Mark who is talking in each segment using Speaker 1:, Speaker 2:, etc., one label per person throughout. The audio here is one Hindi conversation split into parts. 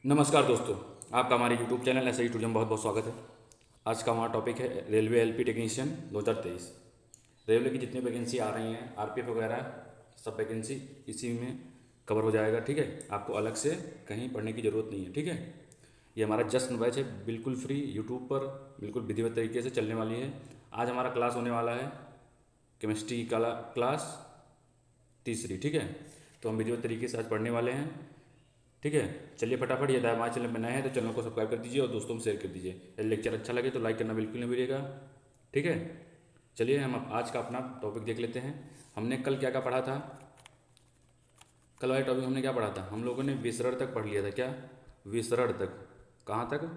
Speaker 1: नमस्कार दोस्तों, आपका हमारे यूट्यूब चैनल ऐसे ही टूरिज्म बहुत बहुत स्वागत है। आज का हमारा टॉपिक है रेलवे एलपी टेक्नीशियन 2023। रेलवे की जितनी वैकेंसी आ रही हैं, आरपीएफ वगैरह सब वैकेंसी इसी में कवर हो जाएगा। ठीक है, आपको अलग से कहीं पढ़ने की ज़रूरत नहीं है। ठीक है, ये हमारा जस्ट बैच है, बिल्कुल फ्री, यूट्यूब पर बिल्कुल विधिवत तरीके से चलने वाली है। आज हमारा क्लास होने वाला है केमिस्ट्री का क्लास तीसरी। ठीक है, तो हम विधिवत तरीके से आज पढ़ने वाले हैं। ठीक है, चलिए फटाफट, ये हमारे चैनल में नए हैं तो चैनल को सब्सक्राइब कर दीजिए और दोस्तों में शेयर कर दीजिए। यदि लेक्चर अच्छा लगे तो लाइक करना बिल्कुल नहीं भूलिएगा। ठीक है, चलिए हम आज का अपना टॉपिक देख लेते हैं। हमने कल क्या क्या पढ़ा था। कल वाले टॉपिक हमने क्या पढ़ा था, हम लोगों ने विसरण तक पढ़ लिया था। क्या? विसरण तक। कहाँ तक?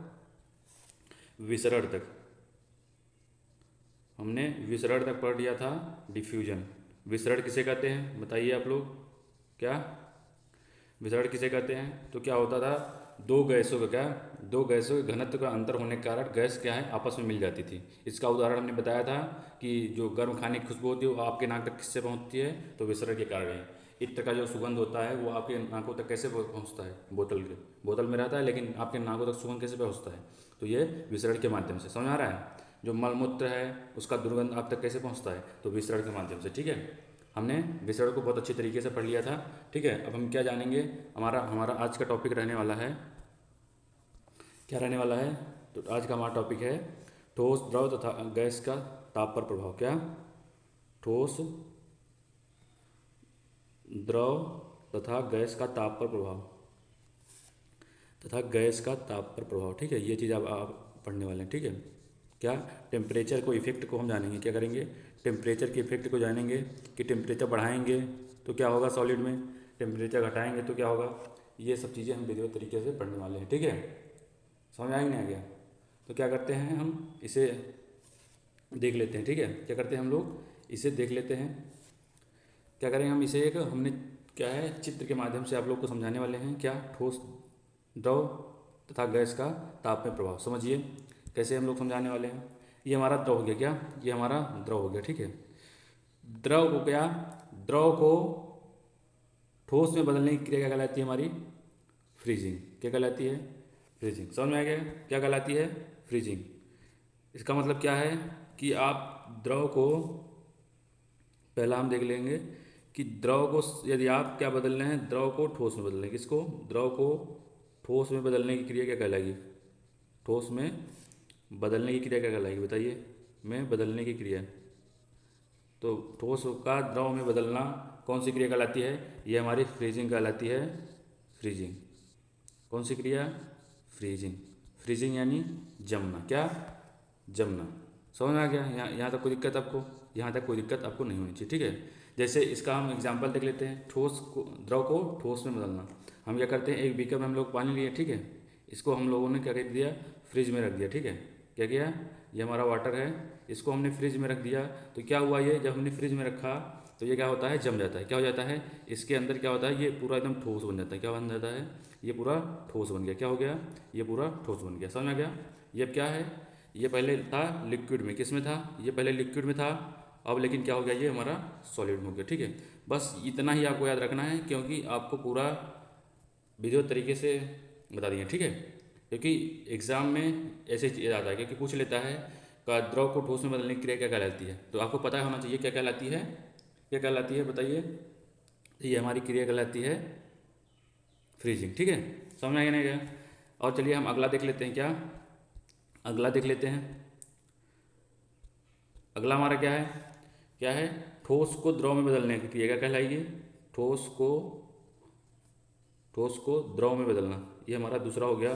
Speaker 1: विसरण तक। हमने विसरण तक पढ़ लिया था। डिफ्यूजन। विसरण किसे कहते हैं बताइए आप लोग? क्या विसरण किसे कहते हैं? तो क्या होता था, दो गैसों के घनत्व का अंतर होने के कारण गैस क्या है, आपस में मिल जाती थी। इसका उदाहरण हमने बताया था कि जो गर्म खाने की खुशबू होती है वो आपके नाक तक किससे पहुंचती है, तो विसरण के कारण है। इत्र का जो सुगंध होता है वो आपके नाकों तक कैसे पहुंचता है, बोतल में रहता है, लेकिन आपके नाकों तक सुगंध कैसे पहुंचता है, तो ये विसरण के माध्यम से। समझ आ रहा है? जो मलमूत्र है उसका दुर्गंध आप तक कैसे पहुंचता है, तो विसरण के माध्यम से। ठीक है, हमने विसरण को बहुत अच्छी तरीके से पढ़ लिया था। ठीक है, अब हम क्या जानेंगे, हमारा हमारा आज का टॉपिक रहने वाला है, क्या रहने वाला है, तो आज का हमारा टॉपिक है ठोस, द्रव तथा गैस का ताप पर प्रभाव। क्या? ठोस, द्रव तथा गैस का ताप पर प्रभाव, तथा गैस का ताप पर प्रभाव। ठीक है, ये चीज़ आप पढ़ने वाले हैं। ठीक है, क्या? टेम्परेचर को, इफेक्ट को हम जानेंगे। क्या करेंगे? टेम्परेचर के इफेक्ट को जानेंगे कि टेम्परेचर बढ़ाएंगे तो क्या होगा सॉलिड में, टेम्परेचर घटाएंगे तो क्या होगा। ये सब चीज़ें हम विधिवत तरीके से पढ़ने वाले हैं। ठीक है, समझ आ ही नहीं आ गया? तो क्या करते हैं, हम इसे देख लेते हैं। ठीक है, क्या करते हैं हम लोग, इसे देख लेते हैं। क्या करेंगे हम इसे, एक हमने क्या है चित्र के माध्यम से आप लोग को समझाने वाले हैं। क्या? ठोस, द्रव तथा गैस का ताप में प्रभाव। समझिए कैसे हम लोग समझाने वाले हैं। ये हमारा द्रव हो गया। क्या? ये हमारा द्रव हो गया। ठीक है, द्रव को क्या, द्रव को ठोस में बदलने की क्रिया क्या कहलाती है हमारी? फ्रीजिंग। क्या कहलाती है? फ्रीजिंग। समझ में आ गया क्या कहलाती है? फ्रीजिंग। इसका मतलब क्या है कि आप द्रव को, पहला हम देख लेंगे कि द्रव को यदि आप क्या बदल रहे हैं, द्रव को ठोस में बदल रहे हैं। किसको? द्रव को ठोस में बदलने की क्रिया क्या कहलाएगी? ठोस में बदलने की क्रिया क्या कहलाएगी बताइए? में बदलने की क्रिया। तो ठोस का द्रव में बदलना कौन सी क्रिया कहलाती है? ये हमारी फ्रीजिंग कहलाती है। फ्रीजिंग। कौन सी क्रिया? फ्रीजिंग। फ्रीजिंग यानी जमना। क्या? जमना। समझ में आ गया? यहाँ तक कोई दिक्कत आपको? यहाँ तक कोई दिक्कत आपको नहीं होनी चाहिए। ठीक है, जैसे इसका हम एग्जाम्पल देख लेते हैं। ठोस को, द्रव को ठोस में बदलना। हम क्या करते हैं, एक बीकर में हम लोग पानी लिए। ठीक है, इसको हम लोगों ने क्या कर दिया, फ्रिज में रख दिया। ठीक है, क्या किया, ये हमारा वाटर है, इसको हमने फ्रिज में रख दिया। तो क्या हुआ, ये जब हमने फ्रिज में रखा तो ये क्या होता है, जम जाता है। क्या हो जाता है, इसके अंदर क्या होता है, ये पूरा एकदम ठोस बन जाता है। क्या बन जाता है? ये पूरा ठोस बन गया। क्या हो गया? ये पूरा ठोस बन गया। समझ में आ गया? ये क्या है, ये पहले था लिक्विड में। किस में था? ये पहले लिक्विड में था, अब लेकिन क्या हो गया, ये हमारा सॉलिड में हो गया। ठीक है, बस इतना ही आपको याद रखना है, क्योंकि आपको पूरा विधिवत तरीके से बता दिए। ठीक है, क्योंकि एग्ज़ाम में ऐसे चीज़ आता है, क्योंकि पूछ लेता है का द्रव को ठोस में बदलने की क्रिया क्या कहलाती है, तो आपको पता होना चाहिए क्या कहलाती है। क्या कहलाती है बताइए? तो ये हमारी क्रिया कहलाती है फ्रीजिंग। ठीक है, समझ में आ गया नहीं गया? और चलिए हम अगला देख लेते हैं। क्या? अगला देख लेते हैं। अगला हमारा क्या है? क्या है? ठोस को द्रव में बदलने की क्रिया क्या कहलाएगी? ठोस को द्रव में बदलना। ये हमारा दूसरा हो गया,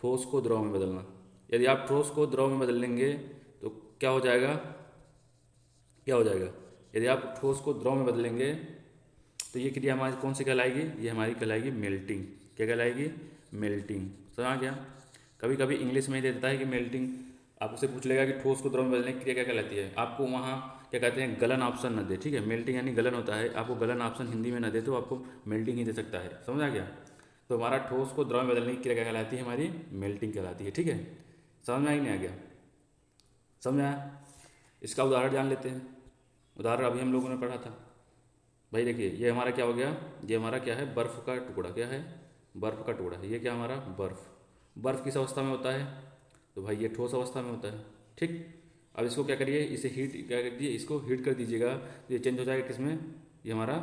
Speaker 1: ठोस को द्रव में बदलना। यदि आप ठोस को द्रव में बदल लेंगे तो क्या हो जाएगा, क्या हो जाएगा, यदि आप ठोस को द्रव में बदलेंगे तो ये क्रिया हमारी कौन सी कहलाएगी? ये हमारी कहलाएगी मेल्टिंग। क्या कहलाएगी? मेल्टिंग। समझ आ गया? कभी कभी इंग्लिश में ही दे देता है कि मेल्टिंग, आपसे पूछ लेगा कि ठोस को द्रव में बदलने की क्रिया क्या कहलाती है, आपको वहाँ क्या कहते हैं, गलन ऑप्शन न दे। ठीक है, मेल्टिंग यानी गलन होता है, आपको गलन ऑप्शन हिंदी में न दे तो आपको मेल्टिंग ही दे सकता है। समझ आ गया? तो हमारा ठोस को द्रव में बदलने की क्रिया क्या कहलाती है? हमारी मेल्टिंग कहलाती है। ठीक है, समझ में आई नहीं आ गया? समझ में आया? इसका उदाहरण जान लेते हैं। उदाहरण अभी हम लोगों ने पढ़ा था। भाई देखिए, ये हमारा क्या हो गया, ये हमारा क्या है, बर्फ़ का टुकड़ा। क्या है? बर्फ़ का टुकड़ा, ये क्या हमारा बर्फ़। बर्फ़ किस अवस्था में होता है, तो भाई ये ठोस अवस्था में होता है। ठीक, अब इसको क्या करिए, इसे हीट क्या कर दीजिए, इसको हीट कर दीजिएगा, तो ये चेंज हो जाएगा किस में, ये हमारा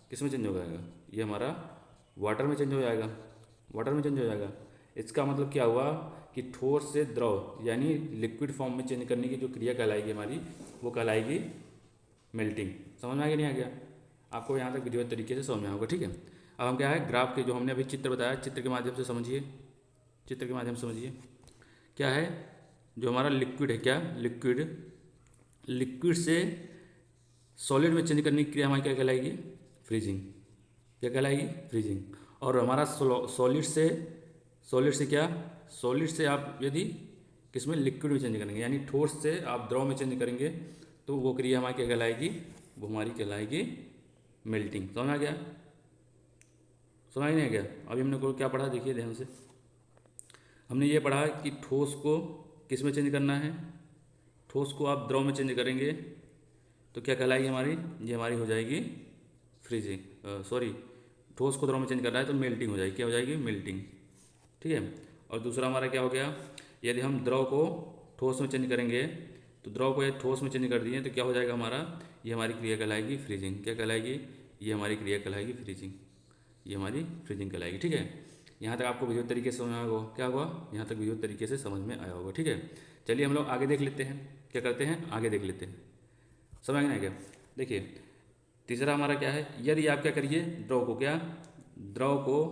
Speaker 1: किस में चेंज हो जाएगा, ये हमारा वाटर में चेंज हो जाएगा, वाटर में चेंज हो जाएगा। इसका मतलब क्या हुआ कि ठोस से द्रव यानी लिक्विड फॉर्म में चेंज करने की जो क्रिया कहलाएगी हमारी, वो कहलाएगी मेल्टिंग। समझ में आ गया नहीं आ गया, आपको यहाँ तक विधिवत तरीके से समझ में होगा। ठीक है, अब हम क्या है ग्राफ के जो हमने अभी चित्र बताया, चित्र के माध्यम से समझिए, चित्र के माध्यम से समझिए क्या है, जो हमारा लिक्विड है, क्या लिक्विड, लिक्विड से सॉलिड में चेंज करने की क्रिया हमारी क्या कहलाएगी, फ्रीजिंग। क्या कहलाएगी, फ्रीजिंग। और हमारा सॉलिड से क्या, सॉलिड से आप यदि किसमें लिक्विड में चेंज करेंगे यानी ठोस से आप द्रव में चेंज करेंगे, तो वो क्रिया हमारी क्या कहलाएगी, वो हमारी कहलाएगी मेल्टिंग। समझ आ गया, समझ नहीं आ गया। अभी हमने को क्या पढ़ा, देखिए ध्यान से, हमने ये पढ़ा कि ठोस को किस में चेंज करना है, ठोस को आप द्रव में चेंज करेंगे तो क्या कहलाएगी हमारी, ये हमारी हो जाएगी फ्रीजिंग, सॉरी ठोस को द्रव में चेंज करना है तो मेल्टिंग हो जाएगी, क्या हो जाएगी, मेल्टिंग। ठीक है, और दूसरा हमारा क्या हो गया, यदि हम द्रव को ठोस में चेंज करेंगे, तो द्रव को यदि ठोस में चेंज कर दिए तो क्या हो जाएगा हमारा, ये हमारी क्रिया कहलाएगी फ्रीजिंग। क्या कहलाएगी, ये हमारी क्रिया कहलाएगी फ्रीजिंग, ये हमारी फ्रीजिंग कहलाएगी। ठीक है, यहाँ तक आपको विधिवत तरीके से समझ में आया होगा, क्या हुआ, यहाँ तक विधिवत तरीके से समझ में आया होगा। ठीक है, चलिए हम लोग आगे देख लेते हैं, क्या करते हैं, आगे देख लेते हैं, समझ में आ गया। देखिए तीसरा हमारा क्या है, यदि आप क्या करिए, द्रव को क्या, द्रव को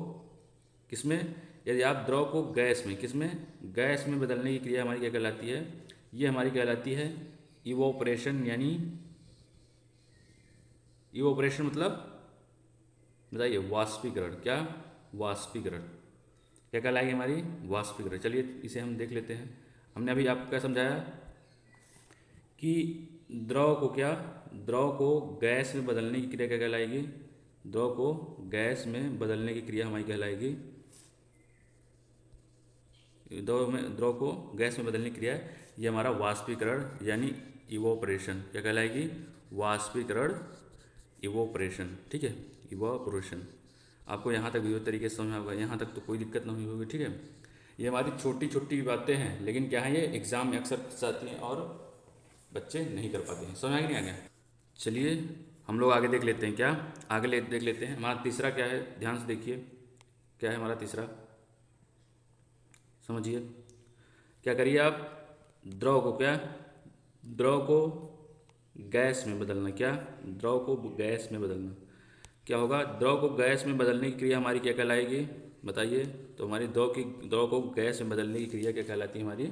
Speaker 1: किसमें, यदि आप द्रव को गैस में, किसमें, गैस में बदलने की क्रिया हमारी क्या कहलाती है, ये हमारी कहलाती है इवोपरेशन। यानी इवोपरेशन मतलब बताइए, वाष्पीकरण। क्या, वाष्पीकरण। क्या कहलाएगी हमारी, वाष्पीकरण। चलिए इसे हम देख लेते हैं। हमने अभी आपको क्या समझाया कि द्रव को क्या, द्रव को गैस में बदलने की क्रिया क्या कहलाएगी, द्रव को गैस में बदलने की क्रिया हमारी कहलाएगी, द्रव को गैस में बदलने की क्रिया, ये हमारा वाष्पीकरण यानी इवोपरेशन। क्या कहलाएगी, वाष्पीकरण, इवोपरेशन। ठीक है, इवोपरेशन। आपको यहाँ तक विविध तरीके से समझ में होगा, यहाँ तक तो कोई दिक्कत नहीं होगी। ठीक है, ये हमारी छोटी छोटी बातें हैं, लेकिन क्या है, ये एग्जाम में अक्सर पूछ जाती हैं और बच्चे नहीं कर पाते हैं। समझ आ गया नहीं आ गया। चलिए हम लोग आगे देख लेते हैं, क्या आगे देख लेते हैं। हमारा तीसरा क्या है, ध्यान से देखिए, क्या है हमारा तीसरा, समझिए। क्या करिए आप, द्रव को क्या, द्रव को गैस में बदलना। क्या, द्रव को गैस में बदलना। क्या होगा, द्रव को गैस में बदलने की क्रिया हमारी क्या कहलाएगी, बताइए। तो हमारी द्रव को गैस में बदलने की क्रिया क्या कहलाती है हमारी,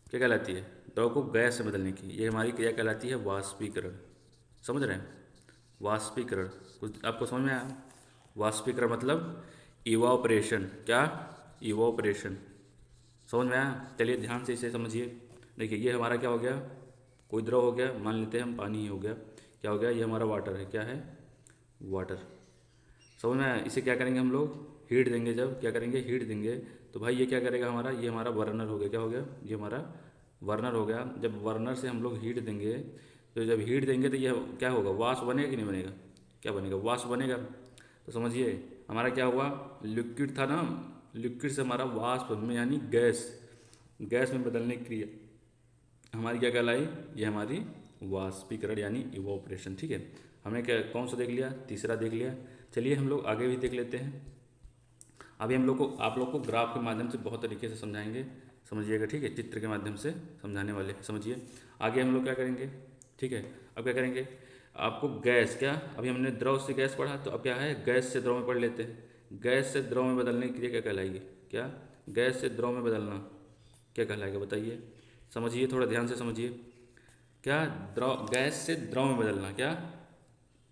Speaker 1: क्या कहलाती है, द्रव को गैस में बदलने की, ये हमारी क्रिया कहलाती है वाष्पीकरण। समझ रहे हैं, वाष्पीकरण। कुछ आपको समझ में आया, वाष्पीकरण मतलब इवापोरेशन। क्या, इवापोरेशन। समझ में आया। चलिए ध्यान से इसे समझिए। देखिए ये हमारा क्या हो गया, कोई द्रव हो गया, मान लेते हैं हम पानी ही हो गया। क्या हो गया, ये हमारा वाटर है। क्या है, वाटर। समझ में आया। इसे क्या करेंगे हम लोग, हीट देंगे। जब क्या करेंगे, हीट देंगे, तो भाई ये क्या करेगा हमारा, ये हमारा बर्नर हो गया। क्या हो गया, ये हमारा बर्नर हो गया। जब बर्नर से हम लोग हीट देंगे, तो जब हीट देंगे तो ये क्या होगा, वाष्प बनेगा कि नहीं बनेगा, क्या बनेगा, वाष्प बनेगा। तो समझिए हमारा क्या हुआ, लिक्विड था ना, लिक्विड से हमारा वाष्प में यानी गैस, गैस में बदलने की क्रिया हमारी क्या कहलाई, ये हमारी वाष्पीकरण यानी इवोपरेशन। ठीक है, हमने क्या कौन सा देख लिया, तीसरा देख लिया। चलिए हम लोग आगे भी देख लेते हैं। अभी हम लोग को, आप लोग को ग्राफ के माध्यम से बहुत तरीके से समझाएंगे, समझिएगा। ठीक है, चित्र के माध्यम से समझाने वाले, समझिए। आगे हम लोग क्या करेंगे, ठीक है, अब क्या करेंगे, आपको गैस, क्या अभी हमने द्रव से गैस पढ़ा, तो अब क्या है, गैस से द्रव में पढ़ लेते हैं। गैस से द्रव में बदलने की क्रिया क्या कहलाएगी, क्या, गैस से द्रव में बदलना क्या कहलाएगा, बताइए, समझिए, थोड़ा ध्यान से समझिए। क्या, द्रव, गैस से द्रव में बदलना। क्या,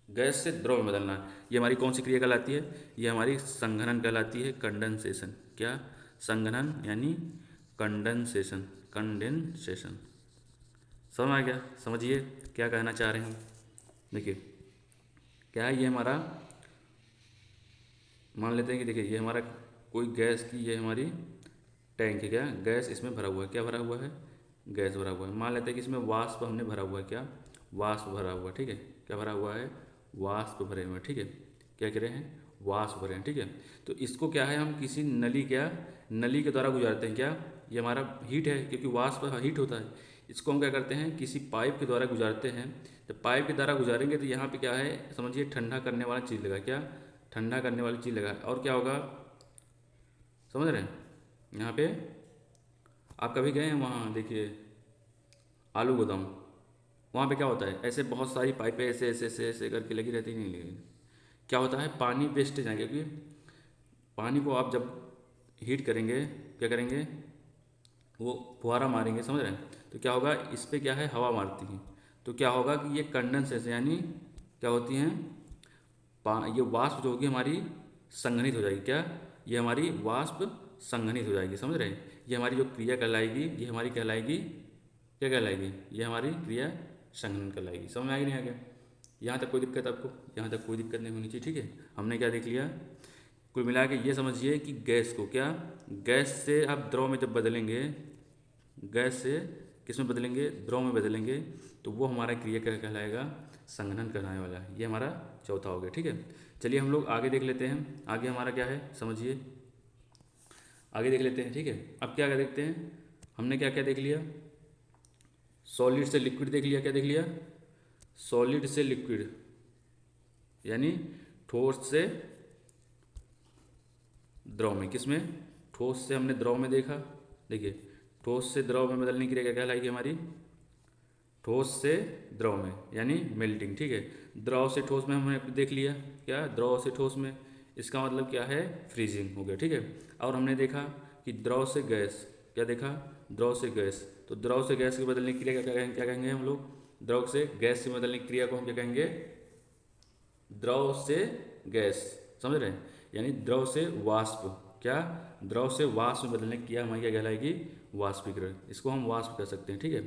Speaker 1: गैस से द्रव में बदलना, ये हमारी कौन सी क्रिया कहलाती है, ये हमारी संघनन कहलाती है, कंडेंसेशन। क्या, संघनन यानी कंडेंसेशन, कंडेंसेशन। समझ आ गया, समझिए क्या कहना चाह रहे हैं हम। देखिए क्या है, ये हमारा मान लेते हैं कि देखिए ये हमारा कोई गैस की, ये हमारी टैंक है। क्या, गैस इसमें भरा हुआ है, क्या भरा हुआ है, गैस भरा हुआ है। मान लेते हैं कि इसमें वाष्प हमने भरा हुआ है। क्या, वाष्प भरा हुआ है। ठीक है, क्या भरा हुआ है, वाष्प भरे हुए हैं। ठीक है, क्या कह रहे हैं, वाष्प भरे हैं, ठीक है। तो इसको क्या है, हम किसी नली के द्वारा गुजारते हैं। क्या ये हमारा हीट है, क्योंकि वाष्प हीट होता है। इसको हम क्या करते हैं, किसी पाइप के द्वारा गुजारते हैं। जब पाइप के द्वारा गुजारेंगे तो यहाँ पे क्या है, समझिए ठंडा करने वाला चीज़ लगा। क्या ठंडा करने वाली चीज़ लगा, और क्या होगा, समझ रहे हैं। यहाँ पे आप कभी गए हैं वहाँ, देखिए आलू गोदाम, वहाँ पे क्या होता है, ऐसे बहुत सारी पाइपें ऐसे ऐसे ऐसे ऐसे करके लगी रहती नहीं लगी। क्या होता है, पानी वेस्ट जाएगा, क्योंकि पानी को आप जब हीट करेंगे, क्या करेंगे, वो फुहारा मारेंगे, समझ रहे हैं। तो क्या होगा, इस पे क्या है, हवा मारती है। तो क्या होगा कि ये कंडेंसेशन यानी क्या होती हैं, ये वाष्प जो होगी हमारी संघनित हो जाएगी। क्या ये हमारी वाष्प संघनित हो जाएगी, समझ रहे हैं। ये हमारी जो क्रिया कहलाएगी, ये हमारी कहलाएगी, क्या कहलाएगी, ये हमारी क्रिया संघनन कहलाएगी। समझ में आ गया नहीं आ गया। यहाँ तक कोई दिक्कत आपको, यहाँ तक कोई दिक्कत नहीं होनी चाहिए, ठीक है। हमने क्या देख लिया, कुल मिला के ये समझिए कि गैस को, क्या गैस से आप द्रव में जब बदलेंगे, गैस से किस में बदलेंगे, द्रव में बदलेंगे, तो वो हमारा क्रिया क्या कहलाएगा, संघनन कहलाने वाला है। ये हमारा चौथा हो गया, ठीक है। चलिए हम लोग आगे देख लेते हैं, आगे हमारा क्या है समझिए, आगे देख लेते हैं, ठीक है। अब क्या क्या देखते हैं, हमने क्या क्या देख लिया, सॉलिड से लिक्विड देख लिया। क्या देख लिया, सॉलिड से लिक्विड यानी ठोस से द्रव में, किसमें, ठोस से हमने द्रव में देखा। देखिए ठोस से द्रव में बदलने की क्रिया क्या कहलाएगी हमारी, ठोस से द्रव में यानी मेल्टिंग, ठीक है। द्रव से ठोस में हमने देख लिया, क्या द्रव से ठोस में, इसका मतलब क्या है, फ्रीजिंग हो गया, ठीक है। और हमने देखा कि द्रव से गैस, क्या देखा, द्रव से गैस, तो द्रव से गैस की बदलने की क्रिया क्या कहेंगे हम लोग, द्रव से गैस से बदलने की क्रिया को हम क्या कहेंगे, द्रव से गैस, समझ रहे हैं, यानी द्रव से वाष्प, क्या द्रव से वाष्प में बदलने की क्रिया हमारी क्या कहलाएगी, वाष्पीकरण। इसको हम वाष्प कह सकते हैं, ठीक है।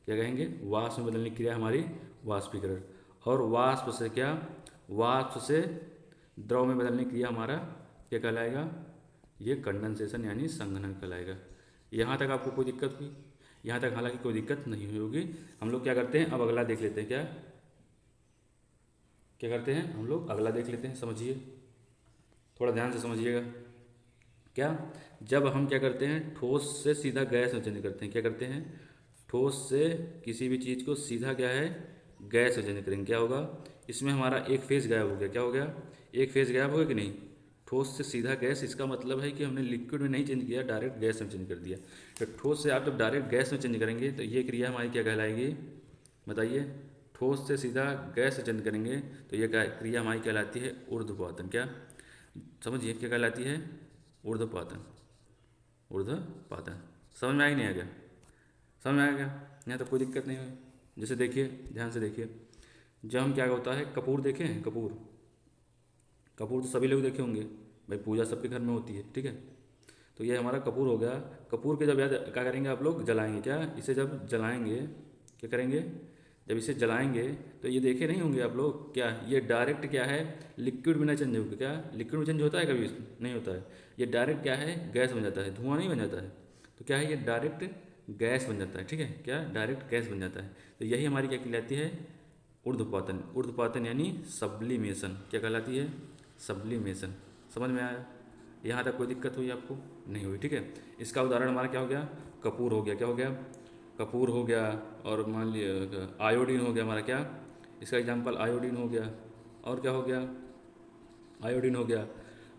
Speaker 1: क्या कहेंगे, वाष्प में बदलने की क्रिया हमारी वाष्पीकरण। और वाष्प से क्या, वाष्प से द्रव में बदलने की क्रिया हमारा क्या कहलाएगा, ये कंडेंसेशन यानी संघनन कहलाएगा। यहाँ तक आपको कोई दिक्कत हुई, यहाँ तक हालांकि कोई दिक्कत नहीं हुई होगी। हम लोग क्या करते हैं, अब अगला देख लेते हैं। क्या क्या करते हैं हम लोग, अगला देख लेते हैं, समझिए थोड़ा ध्यान से समझिएगा। क्या, जब हम क्या करते हैं, ठोस से सीधा गैस में चेंज करते हैं, क्या करते हैं, ठोस से किसी भी चीज़ को सीधा क्या है, गैस में चेंज करेंगे, क्या होगा, इसमें हमारा एक फेज गायब हो गया। क्या हो गया, एक फेज गायब हो गया कि नहीं, ठोस से सीधा गैस, इसका मतलब है कि हमने लिक्विड में नहीं चेंज किया, डायरेक्ट गैस में चेंज कर दिया। तो ठोस से आप जब डायरेक्ट गैस में चेंज करेंगे तो ये क्रिया हमारी क्या कहलाएगी, बताइए, ठोस से सीधा गैस में चेंज करेंगे तो ये क्रिया हमारी कहलाती है ऊर्ध्वपातन। क्या समझिए, क्या कहलाती है, ऊर्ध्वपातन, ऊर्ध्वपातन। समझ में आ ही नहीं आ गया, समझ में आ गया, यहाँ तो कोई दिक्कत नहीं हुई। जैसे देखिए ध्यान से देखिए, जब हम क्या होता है, कपूर देखे हैं, कपूर, कपूर तो सभी लोग देखे होंगे भाई, पूजा सबके घर में होती है, ठीक है। तो ये हमारा कपूर हो गया। कपूर के जब याद क्या करेंगे आप लोग, जलाएंगे। क्या इसे जब जलाएंगे, क्या करेंगे, जब इसे जलाएंगे तो ये देखे नहीं होंगे आप लोग, क्या ये डायरेक्ट क्या है, लिक्विड में ना चेंज होगा। क्या लिक्विड में चेंज होता है, कभी नहीं होता है। ये डायरेक्ट क्या है, गैस बन जाता है, धुआं नहीं बन जाता है। तो क्या है, ये डायरेक्ट गैस बन जाता है, ठीक है। क्या डायरेक्ट गैस बन जाता है। तो यही हमारी क्या कहलाती है, ऊर्ध्वपातन। ऊर्ध्वपातन यानी सब्लिमेशन, क्या कहलाती है, सब्लिमेशन। समझ में आया, यहाँ तक कोई दिक्कत हुई आपको, नहीं हुई, ठीक है। इसका उदाहरण हमारा क्या हो गया, कपूर हो गया। क्या हो गया, कपूर हो गया। और मान लिया आयोडीन हो गया हमारा, क्या इसका एग्जाम्पल आयोडीन हो गया। और क्या हो गया, आयोडीन हो गया।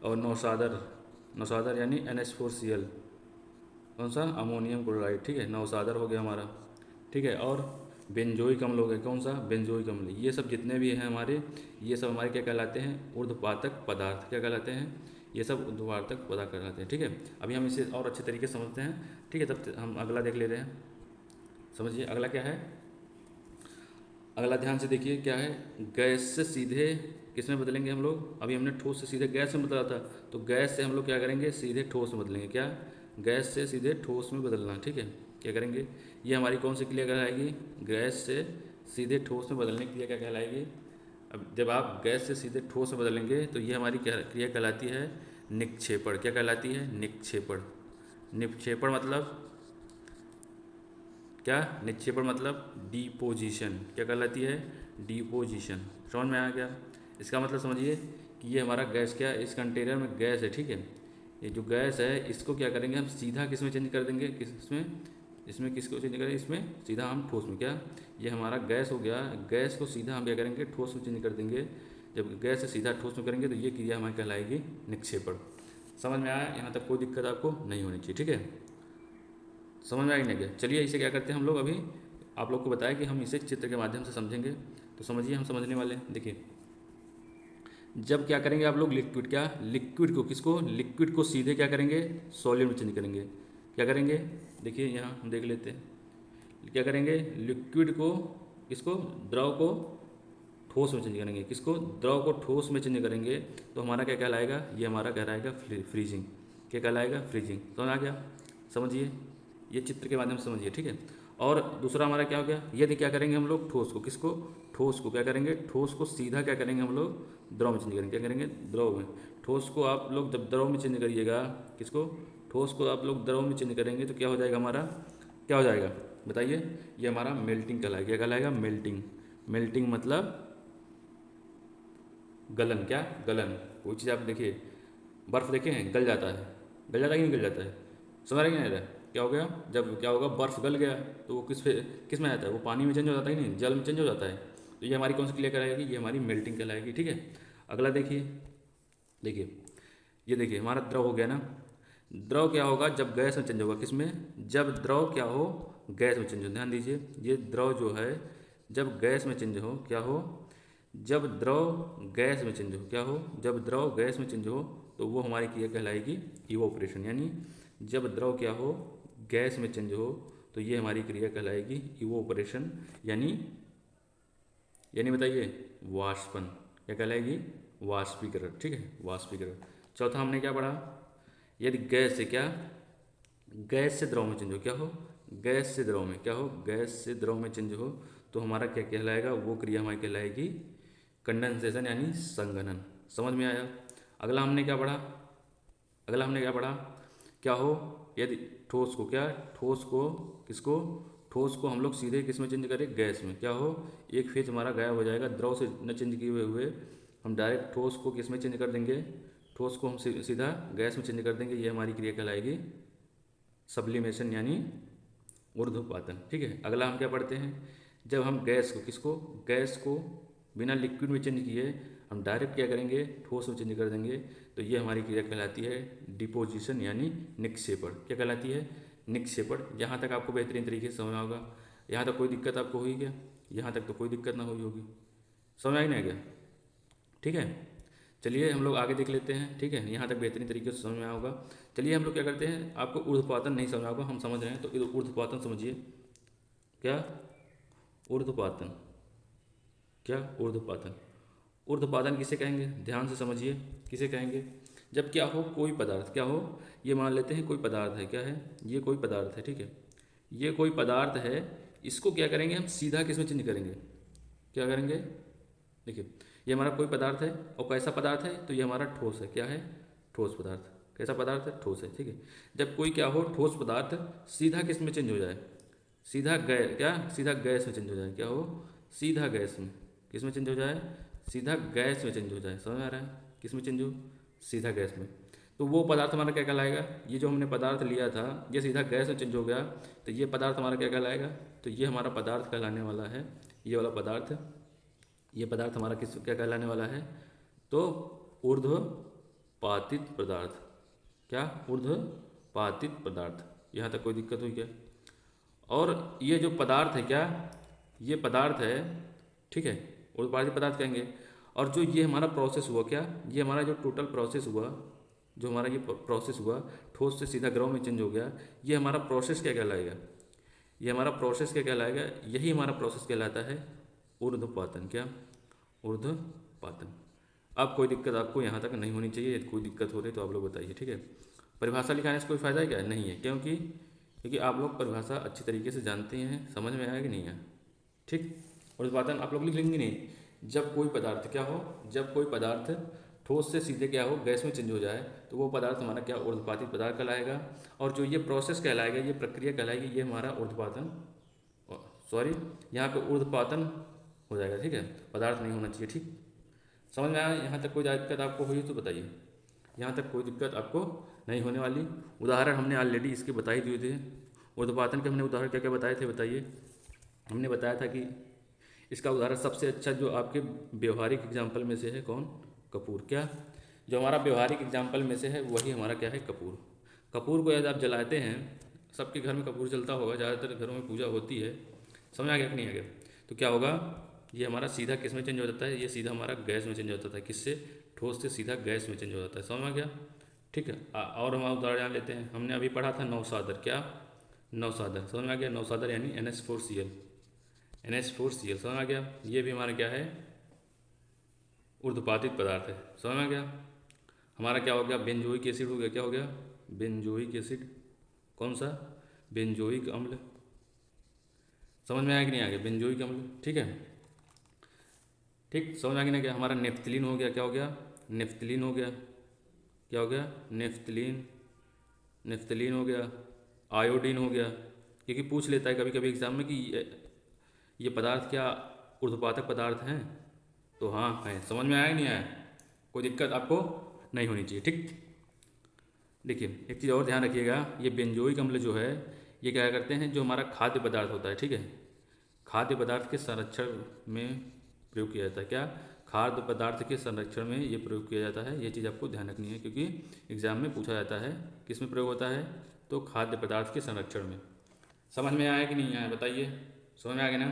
Speaker 1: और नौसादर, नौसादर यानी NH4Cl, कौन सा, अमोनियम क्लोराइड, ठीक है, नौसादर हो गया हमारा, ठीक है। और बेंजोइक अम्ल हो गया, कौन सा, बेंजोइक अम्ल। ये सब जितने भी हैं हमारे, ये सब हमारे क्या कहलाते हैं, ऊर्ध्वपातक पदार्थ। क्या कहलाते हैं, ये सब ऊर्ध्वपातक पदार्थ कहलाते हैं, ठीक है। अभी हम इसे और अच्छे तरीके से समझते हैं, ठीक है। तब हम अगला देख लेते हैं, समझिए अगला क्या है। अगला ध्यान से देखिए क्या है, गैस से सीधे किस में बदलेंगे हम लोग, अभी हमने ठोस से सीधे गैस में बदला था, तो गैस से हम लोग क्या करेंगे, सीधे ठोस में बदलेंगे। क्या, गैस से सीधे ठोस में बदलना, ठीक है। क्या करेंगे, ये हमारी कौन सी क्रिया कहलाएगी, गैस से सीधे ठोस में बदलने की क्रिया क्या कहलाएगी। अब जब आप गैस से सीधे ठोस में बदलेंगे तो ये हमारी क्रिया कहलाती है निक्षेपण। क्या कहलाती है, निक्षेपण। निक्षेपण मतलब क्या, निक्षेपण मतलब डिपोजिशन। क्या कहलाती है, डिपोजिशन। समझ में आ गया, इसका मतलब समझिए कि ये हमारा गैस क्या है, इस कंटेनर में गैस है, ठीक है। ये जो गैस है इसको क्या करेंगे हम सीधा किस में चेंज कर देंगे, किसमें, इसमें किसको चेंज करेंगे, इसमें सीधा हम ठोस में। क्या ये हमारा गैस हो गया, गैस को सीधा हम क्या करेंगे ठोस में चेंज कर देंगे। जब गैस से सीधा ठोस में करेंगे तो ये क्रिया हमारी कहलाएगी निक्षेपण। समझ में आया, यहाँ तक कोई दिक्कत आपको नहीं होनी चाहिए, ठीक है। समझ में आ नहीं गया। चलिए इसे क्या करते हैं हम लोग, अभी आप लोग को बताया कि हम इसे चित्र के माध्यम से समझेंगे, तो समझिए हम समझने वाले हैं। देखिए जब क्या करेंगे आप लोग लिक्विड, क्या लिक्विड को, किसको, लिक्विड को सीधे क्या करेंगे सॉलिड में चेंज करेंगे। क्या करेंगे, देखिए यहाँ हम देख लेते हैं, क्या करेंगे लिक्विड को, किसको, द्रव को ठोस में चेंज करेंगे, किसको, द्रव को ठोस में चेंज करेंगे, तो हमारा क्या कहलाएगा, ये हमारा कहलाएगा फ्रीजिंग। क्या कहलाएगा, फ्रीजिंग। समझ आ गया, समझिए ये चित्र के माध्यम से समझिए, ठीक है। और दूसरा हमारा क्या हो गया, यदि क्या करेंगे हम लोग ठोस को, किसको, ठोस को क्या करेंगे, ठोस को सीधा क्या करेंगे हम लोग द्रव में चेंज करेंगे। क्या करेंगे, द्रव में। ठोस को आप लोग जब द्रव में चेंज करिएगा, किसको, ठोस को आप लोग द्रव में चेंज करेंगे तो क्या हो जाएगा हमारा, क्या हो जाएगा बताइए, ये हमारा मेल्टिंग कहलाएगा। क्या कहलाएगा, मेल्टिंग। मेल्टिंग मतलब गलन। क्या गलन, कोई चीज़ आप देखिए, बर्फ़ देखे हैं गल जाता है, गल जाता है कि नहीं गल जाता है, समझ रहे हैं। क्या हो गया, जब क्या होगा बर्फ़ गल गया तो वो किस में आता है, वो पानी में चेंज हो जाता है कि नहीं, जल में चेंज हो जाता है। तो ये हमारी कौन सी क्रिया कहलाएगी, ये हमारी मेल्टिंग कहलाएगी, ठीक है। अगला देखिए, देखिए ये देखिए हमारा द्रव हो गया ना, द्रव क्या होगा जब गैस में चेंज होगा, किस में, जब द्रव क्या हो गैस में चेंज हो। ध्यान दीजिए, ये द्रव जो है जब गैस में चेंज हो, क्या हो, जब द्रव गैस में चेंज हो, क्या हो, जब द्रव गैस में चेंज हो तो वो हमारी क्रिया कहलाएगी इवोपरेशन। यानी जब द्रव क्या हो गैस में चेंज हो तो ये हमारी क्रिया कहलाएगी इवोपरेशन, यानी बताइए वाष्पन। क्या कहलाएगी, वाष्पीकरण, ठीक है, वाष्पीकरण। चौथा हमने क्या पढ़ा, यदि गैस से क्या, गैस से द्रव में चेंज हो, क्या हो, गैस से द्रव में, क्या हो, गैस से द्रव में चेंज हो तो हमारा क्या कहलाएगा, वो क्रिया हमारी कहलाएगी कंडेंसेशन यानी संघनन। समझ में आया। अगला हमने क्या पढ़ा, अगला हमने क्या पढ़ा, क्या हो, यदि ठोस को, क्या ठोस को, किसको, ठोस को हम लोग सीधे किस में चेंज करें, गैस में। क्या हो, एक फेज हमारा गायब हो जाएगा, द्रव से न चेंज किए हुए हम डायरेक्ट ठोस को किस में चेंज कर देंगे, ठोस को हम सीधा गैस में चेंज कर देंगे। ये हमारी क्रिया कहलाएगी सब्लिमेशन यानी ऊर्ध्वपातन, ठीक है। अगला हम क्या पढ़ते हैं, जब हम गैस को, किसको, गैस को बिना लिक्विड में चेंज किए हम डायरेक्ट क्या करेंगे ठोस में चेंज कर देंगे, तो ये हमारी क्रिया कहलाती है डिपोजिशन यानी निक्षेपण। क्या कहलाती है, निक्षेपण। यहाँ तक आपको बेहतरीन तरीके से समझ होगा। यहाँ तक कोई दिक्कत आपको हुई क्या, यहाँ तक तो कोई दिक्कत ना हुई होगी, समझ आई ना क्या, ठीक है। चलिए हम लोग आगे देख लेते हैं, ठीक है। यहाँ तक बेहतरीन तरीके से समझ में आया होगा। चलिए हम लोग क्या करते हैं, आपको ऊर्ध्वपातन नहीं समझ होगा, हम समझ रहे हैं तो ऊर्ध्वपातन समझिए। क्या ऊर्ध्वपातन, क्या ऊर्ध्वपातन, ऊर्ध्वपातन किसे कहेंगे, ध्यान से समझिए, किसे कहेंगे, जब क्या हो कोई पदार्थ, क्या हो, ये मान लेते हैं कोई पदार्थ है, क्या है, ये कोई पदार्थ है, ठीक है, ये कोई पदार्थ है, इसको क्या करेंगे हम सीधा किस में चेंज करेंगे, क्या करेंगे, देखिए ये हमारा कोई पदार्थ है और कैसा पदार्थ है, तो ये हमारा ठोस है, क्या है, ठोस पदार्थ। कैसा पदार्थ है, ठोस है, ठीक है। जब कोई क्या हो ठोस पदार्थ सीधा किस में चेंज हो जाए, सीधा क्या, सीधा गैस में चेंज हो जाए, क्या हो, सीधा गैस में, किस में चेंज हो जाए, सीधा गैस में चेंज हो जाए। समझ आ रहा है, किस में चेंज हो, सीधा गैस में, तो वो पदार्थ हमारा क्या कहलाएगा, ये जो हमने पदार्थ लिया था ये सीधा गैस में चेंज हो गया, तो ये पदार्थ हमारा क्या कहलाएगा, तो ये हमारा पदार्थ कहलाने वाला है, ये वाला पदार्थ, ये पदार्थ हमारा किस क्या कहलाने वाला है, तो ऊर्ध्वपातित पदार्थ। क्या, ऊर्ध्वपातित पदार्थ। यहाँ तक कोई दिक्कत हुई क्या, और ये जो पदार्थ है, क्या ये पदार्थ है, ठीक है, ऊर्ध्वपातित पदार्थ कहेंगे। और जो ये हमारा प्रोसेस हुआ, क्या ये हमारा जो टोटल प्रोसेस हुआ, जो हमारा ये प्रोसेस हुआ ठोस से सीधा द्रव में चेंज हो गया, ये हमारा प्रोसेस क्या कहलाएगा, ये हमारा प्रोसेस क्या कहलाएगा, यही हमारा प्रोसेस कहलाता है ऊर्ध्वपातन। क्या, ऊर्ध्वपातन। अब कोई दिक्कत आपको यहाँ तक नहीं होनी चाहिए, यदि कोई दिक्कत हो रही तो आप लोग बताइए, ठीक है। परिभाषा लिखाने से कोई फ़ायदा है क्या, नहीं है, क्योंकि आप लोग परिभाषा अच्छी तरीके से जानते हैं, समझ में आया कि नहीं है, ठीक। ऊर्ध्वपातन आप लोग लिख लेंगे नहीं, जब कोई पदार्थ क्या हो, जब कोई पदार्थ ठोस से सीधे क्या हो गैस में चेंज हो जाए तो वो पदार्थ हमारा क्या ऊर्ध्वपातित पदार्थ कहलाएगा, और जो ये प्रोसेस कहलाएगा, ये प्रक्रिया कहलाएगी, ये हमारा ऊर्ध्वपातन, सॉरी यहाँ पे ऊर्ध्वपातन हो जाएगा, ठीक है, पदार्थ नहीं होना चाहिए, ठीक। समझ में आया? यहाँ तक कोई दिक्कत आपको हुई तो बताइए। यहाँ तक कोई दिक्कत आपको नहीं होने वाली। उदाहरण हमने ऑलरेडी इसके बता ही दिए थे। ऊर्ध्वपातन के हमने उदाहरण क्या क्या बताए थे बताइए। हमने बताया था कि इसका उदाहरण सबसे अच्छा जो आपके व्यवहारिक एग्जाम्पल में से है कौन? कपूर। क्या जो हमारा व्यवहारिक एग्जाम्पल में से है वही हमारा क्या है? कपूर। कपूर को यदि आप जलाते हैं, सबके घर में कपूर जलता होगा, ज़्यादातर घरों में पूजा होती है, समझ आ गया कि नहीं आ गया? तो क्या होगा, ये हमारा सीधा किस में चेंज हो जाता है? ये सीधा हमारा गैस में चेंज हो जाता है। किससे? ठोस से सीधा गैस में चेंज हो जाता है। समझ में आ गया? ठीक है। और हम उदाहरण जान लेते हैं। हमने अभी पढ़ा था नौसादर। क्या? नौसादर। समझ में आ गया? नौसादर यानी NH4Cl। NH4Cl समझ में आ गया? ये भी हमारा क्या है? ऊर्ध्वपातित पदार्थ है। समझ में आ गया? हमारा क्या हो गया? बेंजोइक एसिड हो गया। क्या हो गया? Benzoic acid. कौन सा? बेंजोइक अम्ल। समझ में आया कि नहीं आ गया? बेंजोइक अम्ल। ठीक है, ठीक। समझ में आ गया ना? क्या हमारा नेफ्थलीन हो गया। क्या हो गया? नेफ्थलीन हो गया। क्या हो गया? नेफ्थलीन। नेफ्थलीन हो गया। आयोडीन हो गया। क्योंकि पूछ लेता है कभी कभी एग्जाम में कि ये पदार्थ क्या ऊर्ध्वपातक पदार्थ हैं? तो हाँ है। समझ में आया कि नहीं आया? कोई दिक्कत आपको नहीं होनी चाहिए। ठीक। देखिए एक चीज़ और ध्यान रखिएगा, ये बेंजोइक अम्ल जो है ये क्या करते हैं, जो हमारा खाद्य पदार्थ होता है, ठीक है, खाद्य पदार्थ के संरक्षण में प्रयोग किया जाता है। क्या? खाद्य पदार्थ के संरक्षण में ये प्रयोग किया जाता है। ये चीज़ आपको ध्यान रखनी है क्योंकि एग्जाम में पूछा जाता है किस में प्रयोग होता है, तो खाद्य पदार्थ के संरक्षण में। समझ में आया कि नहीं आया बताइए? समझ में आ गया ना?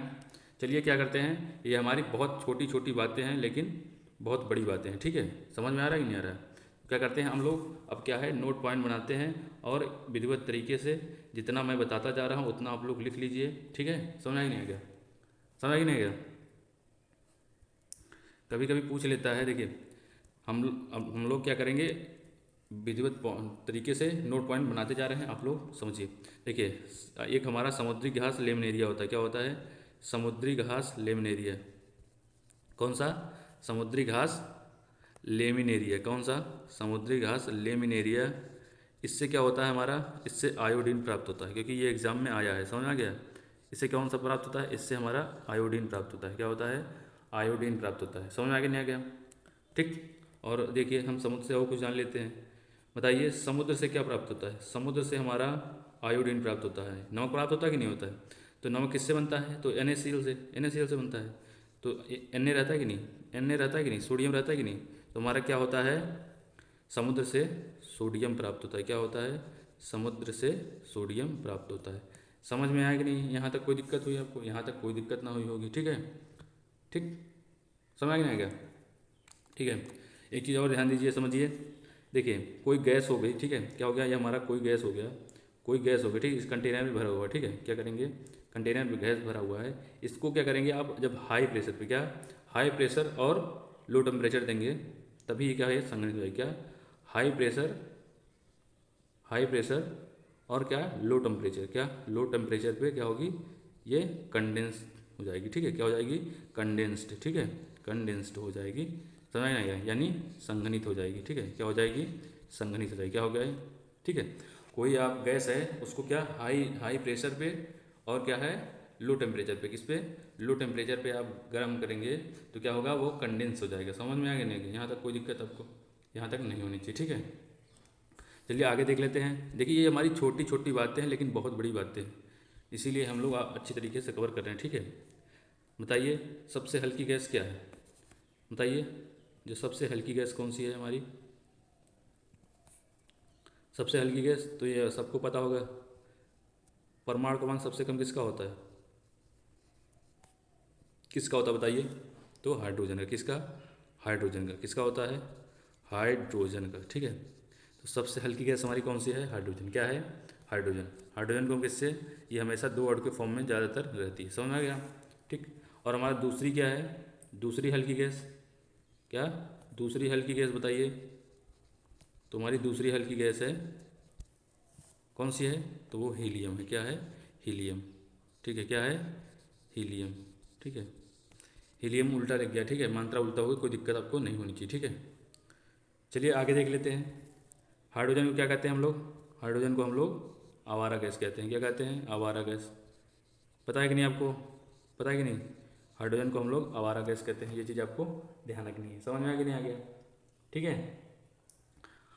Speaker 1: चलिए क्या करते हैं, ये हमारी बहुत छोटी छोटी बातें हैं लेकिन बहुत बड़ी बातें हैं। ठीक है, समझ में आ रहा है कि नहीं आ रहा है? क्या करते हैं हम लोग, अब क्या है, नोट पॉइंट बनाते हैं और विधिवत तरीके से जितना मैं बताता जा रहा हूँ उतना आप लोग लिख लीजिए। ठीक है, समझ में नहीं आ गया? समझ में नहीं आ गया? कभी कभी पूछ लेता है। देखिए हम लोग क्या करेंगे, विधिवत तरीके से नोट पॉइंट बनाते जा रहे हैं, आप लोग समझिए। देखिए एक हमारा समुद्री घास लेमिनेरिया होता है। क्या होता है? समुद्री घास लेमिनेरिया। कौन सा? समुद्री घास लेमिनेरिया। कौन सा? समुद्री घास लेमिनेरिया। इससे क्या होता है हमारा, इससे आयोडीन प्राप्त होता है, क्योंकि ये एग्जाम में आया है। समझ आ गया? इससे कौन सा प्राप्त होता है? इससे हमारा आयोडीन प्राप्त होता है। क्या होता है? आयोडीन प्राप्त होता है। समझ में आ गया नहीं आ गया? ठीक। और देखिए हम समुद्र से और कुछ जान लेते हैं। बताइए समुद्र से क्या प्राप्त होता है? समुद्र से हमारा आयोडीन प्राप्त होता है। नमक प्राप्त होता है कि नहीं होता है? तो नमक किससे बनता है? तो NaCl से। NaCl से बनता है। तो Na रहता है कि नहीं? Na रहता है कि नहीं? सोडियम रहता है कि नहीं? तो हमारा क्या होता है, समुद्र से सोडियम प्राप्त होता है। क्या होता है? समुद्र से सोडियम प्राप्त होता है। समझ में आया कि नहीं? यहाँ तक कोई दिक्कत हुई आपको? यहाँ तक कोई दिक्कत ना हुई होगी। ठीक है, ठीक। समझ में आ गया? ठीक है। एक चीज़ और ध्यान दीजिए, समझिए। देखिए कोई गैस हो गई, ठीक है, क्या हो गया, ये हमारा कोई गैस हो गया, कोई गैस हो गई, ठीक, इस कंटेनर में भरा हुआ है। ठीक है, क्या करेंगे, कंटेनर में गैस भरा हुआ है, इसको क्या करेंगे आप, जब हाई प्रेशर पे, क्या हाई प्रेशर और लो टेम्परेचर देंगे तभी क्या है, संघनित हो जाएगी। क्या? हाई प्रेशर, हाई प्रेशर और क्या, लो टेम्परेचर, क्या लो टेम्परेचर पे क्या होगी, ये कंडेंस हो जाएगी। ठीक है, क्या हो जाएगी, कंडेंस्ड। ठीक है, कंडेंस्ड हो जाएगी। समझ में आएगा, यानी संघनित हो जाएगी। ठीक है, क्या हो जाएगी, संघनित हो जाएगी। क्या हो गया है? ठीक है, कोई आप गैस है उसको क्या हाई हाई प्रेशर पे और क्या है लो टेम्परेचर पे, किस पे, लो टेम्परेचर पे आप गर्म करेंगे तो क्या होगा, वो कंडेंस हो जाएगा। समझ में आ गया नहीं? यहाँ तक कोई दिक्कत आपको यहाँ तक नहीं होनी चाहिए। ठीक है, चलिए आगे देख लेते हैं। देखिए ये हमारी छोटी छोटी बातें हैं लेकिन बहुत बड़ी बातें हैं, इसीलिए हम लोग अच्छी तरीके से कवर कर रहे हैं। ठीक है, बताइए सबसे हल्की गैस क्या है, बताइए जो सबसे हल्की गैस कौन सी है हमारी, सबसे हल्की गैस तो ये सबको पता होगा। परमाणु क्रमांक सबसे कम किसका होता है, किसका होता है बताइए, तो हाइड्रोजन का। किसका? हाइड्रोजन का। किसका होता है? हाइड्रोजन का। ठीक है, तो सबसे हल्की गैस हमारी कौन सी है, हाइड्रोजन। क्या है? हाइड्रोजन। हाइड्रोजन को किससे, ये हमेशा दो अणु के फॉर्म में ज़्यादातर रहती है। समझ में आ गया? ठीक। और हमारा दूसरी क्या है, दूसरी हल्की गैस, क्या दूसरी हल्की गैस बताइए, तो हमारी दूसरी हल्की गैस है कौन सी है, तो वो हीलियम है। क्या है? हीलियम। ठीक है, क्या है, हीलियम। ठीक है, हीलियम उल्टा लिख गया, ठीक है, मात्रा उल्टा होगी, कोई दिक्कत आपको नहीं होनी चाहिए। ठीक है, चलिए आगे देख लेते हैं। हाइड्रोजन को क्या कहते हैं हम लोग, हाइड्रोजन को हम लोग आवारा गैस कहते हैं। क्या कहते हैं? आवारा गैस। पता है कि नहीं आपको, पता है कि नहीं? हाइड्रोजन को हम लोग आवारा गैस कहते हैं। ये चीज़ आपको ध्यान रखनी है। समझ में आ गया नहीं आ गया? ठीक है,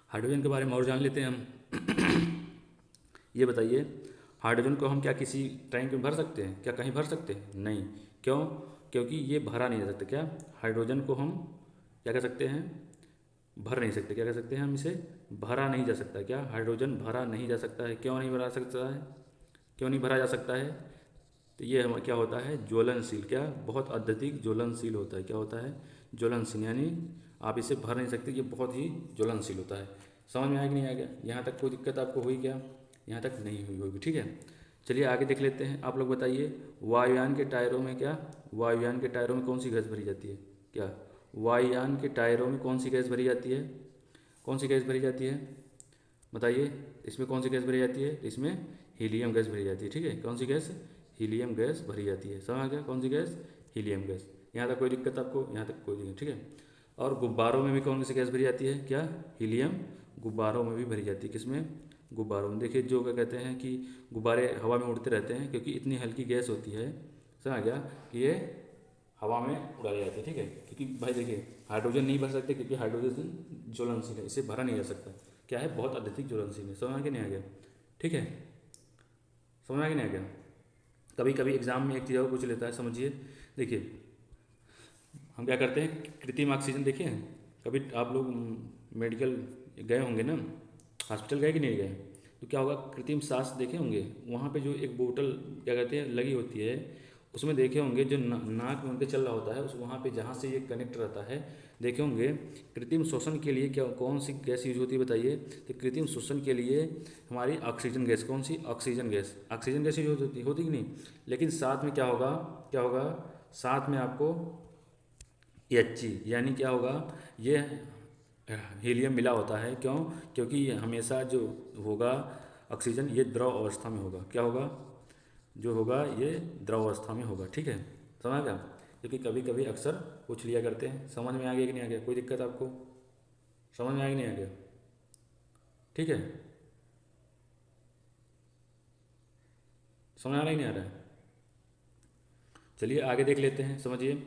Speaker 1: हाइड्रोजन के बारे में और जान लेते हैं हम। ये बताइए, हाइड्रोजन को हम क्या किसी टैंक में भर सकते हैं? क्या कहीं भर सकते हैं? नहीं। क्यों? क्योंकि ये भरा नहीं जा सकता। क्या हाइड्रोजन को हम क्या कह सकते हैं? भर नहीं सकते। क्या कह सकते हैं हम इसे? भरा नहीं जा सकता। क्या हाइड्रोजन भरा नहीं जा सकता है? क्यों नहीं भरा सकता है? क्यों नहीं भरा जा सकता है? तो ये हम क्या होता है? ज्वलनशील। क्या? बहुत अत्यधिक ज्वलनशील होता है। क्या होता है? ज्वलनशील, यानी आप इसे भर नहीं सकते, ये बहुत ही ज्वलनशील होता है। समझ में आया कि नहीं आ गया? यहाँ तक कोई दिक्कत आपको हुई क्या? यहाँ तक नहीं हुई होगी। ठीक है, चलिए आगे देख लेते हैं। आप लोग बताइए, वायुयान के टायरों में क्या, वायुयान के टायरों में कौन सी गैस भरी जाती है? क्या वायुयान के टायरों में कौन सी गैस भरी जाती है? कौन सी गैस भरी जाती है? बताइए, इसमें कौन सी गैस भरी जाती है? इसमें हीलियम गैस भरी जाती है। ठीक है, कौन सी गैस? हीलियम गैस भरी जाती है। समझ आ गया? कौन सी गैस? Helium gas. यहाँ तक कोई दिक्कत आपको? यहाँ तक कोई दिक्कत? ठीक है। और गुब्बारों में भी कौन सी गैस भरी जाती है? क्या? हीलियम गुब्बारों में भी भरी जाती है। किसमें? गुब्बारों में। देखिए, जो क्या कहते हैं कि गुब्बारे हवा में उड़ते रहते हैं, क्योंकि इतनी हल्की गैस होती है, समझ आ गया, कि ये हवा में उड़ा जाती है। ठीक है, क्योंकि भाई देखिए, हाइड्रोजन नहीं भर सकते, क्योंकि हाइड्रोजन ज्वलनशील है, इसे भरा नहीं जा सकता। क्या है? बहुत अत्यधिक ज्वलनशील है। समझ आ गया नहीं आ गया? ठीक है, समझ आ गया नहीं आ गया? कभी कभी एग्जाम में एक चीज़ और पूछ लेता है, समझिए। देखिए, हम क्या करते हैं, कृत्रिम ऑक्सीजन देखे हैं कभी आप लोग? मेडिकल गए होंगे ना, हॉस्पिटल गए कि नहीं गए? तो क्या होगा, कृत्रिम सांस देखे होंगे, वहाँ पे जो एक बोतल क्या कहते हैं लगी होती है, उसमें देखे होंगे जो नाक में उनके चल रहा होता है, उस वहाँ पे जहाँ से ये कनेक्ट रहता है, देखे होंगे। कृत्रिम श्वसन के लिए क्या कौन सी गैस यूज होती है बताइए? तो कृत्रिम श्वसन के लिए हमारी ऑक्सीजन गैस। कौन सी? Oxygen gas. Oxygen gas use होती कि नहीं? लेकिन साथ में क्या होगा, क्या होगा, साथ में आपको H, यानी क्या होगा, ये हीलियम मिला होता है। क्यों? क्योंकि ये हमेशा जो होगा ऑक्सीजन, ये द्रव अवस्था में होगा। क्या होगा? जो होगा ये द्रव अवस्था में होगा। ठीक है, समझ गया? क्योंकि कभी कभी अक्सर पूछ लिया करते हैं। समझ में आ गया कि नहीं आ गया? कोई दिक्कत आपको? समझ में आ गया नहीं आ गया? ठीक है, समझ आ रहा है नहीं आ रहा है? चलिए आगे देख लेते हैं, समझिए।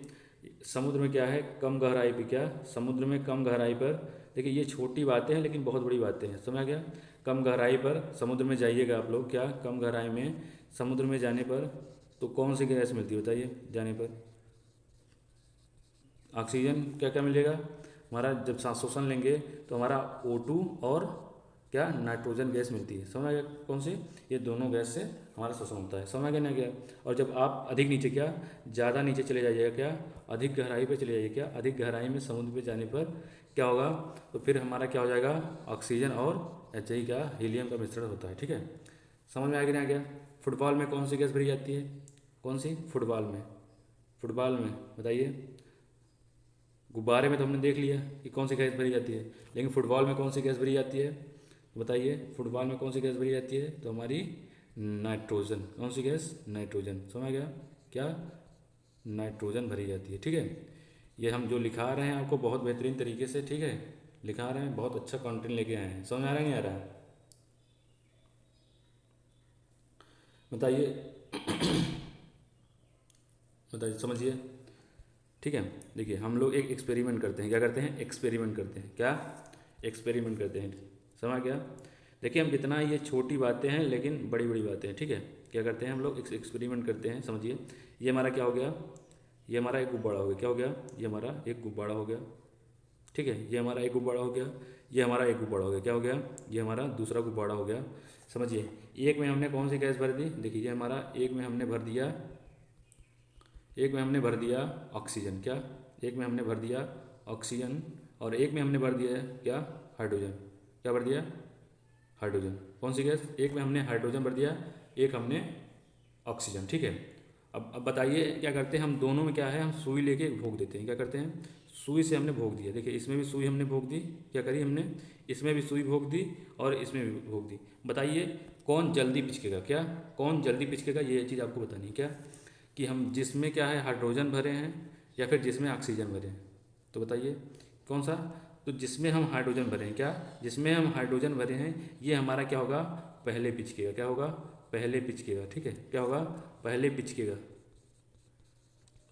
Speaker 1: समुद्र में क्या है, कम गहराई पे? क्या समुद्र में कम गहराई पर? देखिए, ये छोटी बातें हैं लेकिन बहुत बड़ी बातें हैं। समझ आ गया? कम गहराई पर समुद्र में जाइएगा आप लोग, क्या कम गहराई में समुद्र में जाने पर तो कौन सी गैस मिलती है बताइए? जाने पर ऑक्सीजन। क्या क्या मिलेगा हमारा? जब सांस श्वसन लेंगे तो हमारा O2 और क्या नाइट्रोजन गैस मिलती है। समझ आ गया? कौन सी? ये दोनों गैस से हमारा श्वसन होता है। समझ आ गया ना क्या? और जब आप अधिक नीचे, क्या ज़्यादा नीचे चले जाइएगा, क्या अधिक गहराई पे चले जाइए, क्या अधिक गहराई में समुद्र पे जाने पर क्या होगा, तो फिर हमारा क्या हो जाएगा, ऑक्सीजन और HI का हीलियम का मिश्रण होता है। ठीक है, समझ में आ गया ना क्या? फुटबॉल में कौन सी गैस भरी जाती है? कौन सी? फुटबॉल में। फुटबॉल में बताइए। गुब्बारे में तो हमने देख लिया कि कौन सी गैस भरी जाती है, लेकिन फुटबॉल में कौन सी गैस भरी जाती है बताइए? फुटबॉल में कौन सी गैस भरी जाती है? तो हमारी नाइट्रोजन। कौन सी गैस? नाइट्रोजन। समझ गया? क्या? नाइट्रोजन भरी जाती है। ठीक है, ये हम जो लिखा रहे हैं आपको बहुत बेहतरीन तरीके से, ठीक है, लिखा रहे हैं, बहुत अच्छा कंटेंट लेके आए हैं। समझ आ रहा है नहीं आ रहा है? बताइए, बताइए, समझिए। ठीक है, देखिए हम लोग एक एक्सपेरिमेंट करते हैं। क्या करते हैं? एक्सपेरिमेंट करते हैं। क्या? एक्सपेरिमेंट करते हैं। समझ गया? देखिए, हम कितना, ये छोटी बातें हैं लेकिन बड़ी बड़ी बातें हैं। ठीक है, क्या करते हैं हम लोग? एक्सपेरिमेंट करते हैं। समझिए, ये हमारा क्या हो गया, ये हमारा एक गुब्बारा हो गया। क्या हो गया? ये हमारा एक गुब्बारा हो गया। ठीक है, ये हमारा एक गुब्बारा हो गया, ये हमारा एक गुब्बारा हो गया। क्या हो गया? ये हमारा दूसरा गुब्बारा हो गया। समझिए, एक में हमने कौन सी गैस भर दी? देखिए, ये हमारा एक में हमने भर दिया, एक में हमने भर दिया ऑक्सीजन। क्या? एक में हमने भर दिया ऑक्सीजन, और एक में हमने भर दिया है क्या? हाइड्रोजन। क्या भर दिया? हाइड्रोजन। कौन सी गैस? एक में हमने हाइड्रोजन भर दिया, एक हमने ऑक्सीजन। ठीक है, अब बताइए क्या करते हैं हम दोनों में? क्या है, हम सुई लेके भोग देते हैं। क्या करते हैं? सुई से हमने भोग दिया। देखिए, इसमें भी सुई हमने भोग दी। क्या करी हमने? इसमें भी सुई भोग दी और इसमें भी भोग दी। बताइए कौन जल्दी पिचकेगा? क्या कौन जल्दी पिचकेगा, ये चीज़ आपको बतानी है। क्या कि हम जिसमें क्या है हाइड्रोजन भरे हैं या फिर जिसमें ऑक्सीजन भरे हैं, तो बताइए कौन सा? तो जिसमें हम हाइड्रोजन भरे हैं, क्या जिसमें हम हाइड्रोजन भरे हैं, ये हमारा क्या होगा, पहले पिचकेगा। क्या होगा? पहले पिचकेगा। ठीक है, क्या होगा? पहले पिचकेगा।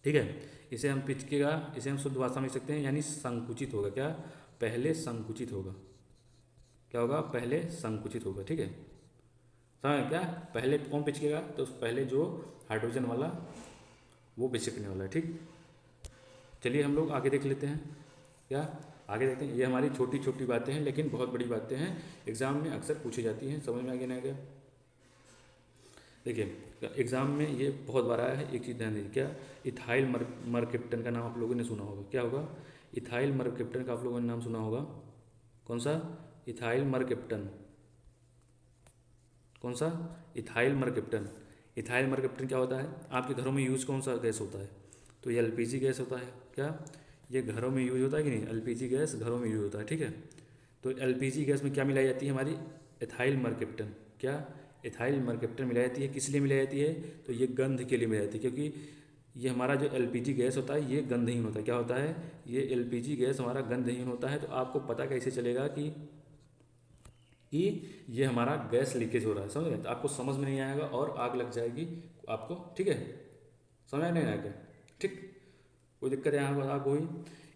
Speaker 1: ठीक है। इसे हम पिचकेगा, इसे हम शुद्ध भाषा में लिख सकते हैं, यानी संकुचित होगा। क्या? पहले संकुचित होगा। क्या होगा? पहले संकुचित होगा। ठीक है, समझ क्या? पहले कौन पिचकेगा? तो पहले जो हाइड्रोजन वाला वो पिचकने वाला है। ठीक, चलिए हम लोग आगे देख लेते हैं। क्या आगे देखते हैं? ये हमारी छोटी छोटी बातें हैं लेकिन बहुत बड़ी बातें हैं, एग्जाम में अक्सर पूछी जाती हैं। समझ में आ गया ना? गया? देखिए एग्जाम में ये बहुत बार आया है। एक चीज़ ध्यान दीजिए, क्या? इथाइल मरकेप्टन का नाम आप लोगों ने सुना होगा। क्या होगा? इथाइल मरकेप्टन का आप लोगों ने नाम सुना होगा। कौन सा? इथाइल मरकेप्टन। कौन सा? इथाइल मरकेप्टन। इथाइल मरकेप्टन क्या होता है? आपके घरों में यूज़ कौन सा गैस होता है? तो ये एलपीजी गैस होता है। क्या ये घरों में यूज होता है कि नहीं? एलपीजी गैस घरों में यूज होता है। ठीक है, तो एलपीजी गैस में क्या मिलाई जाती है? हमारी एथाइल मरकेप्टन। क्या? एथाइल मरकेप्टन मिलाई जाती है। किस लिए मिलाई जाती है? तो ये गंध के लिए मिलाई जाती है, क्योंकि ये हमारा जो एलपीजी गैस होता है ये गंधहीन होता है। क्या होता है? ये एलपीजी गैस हमारा गंधहीन होता है। तो आपको पता कैसे चलेगा कि ये हमारा गैस लीकेज हो रहा है? समझ गए? तो आपको समझ में नहीं आएगा और आग लग जाएगी आपको। ठीक है, समझ नहीं आएगा? ठीक, कोई दिक्कत यहाँ पर आग हुई?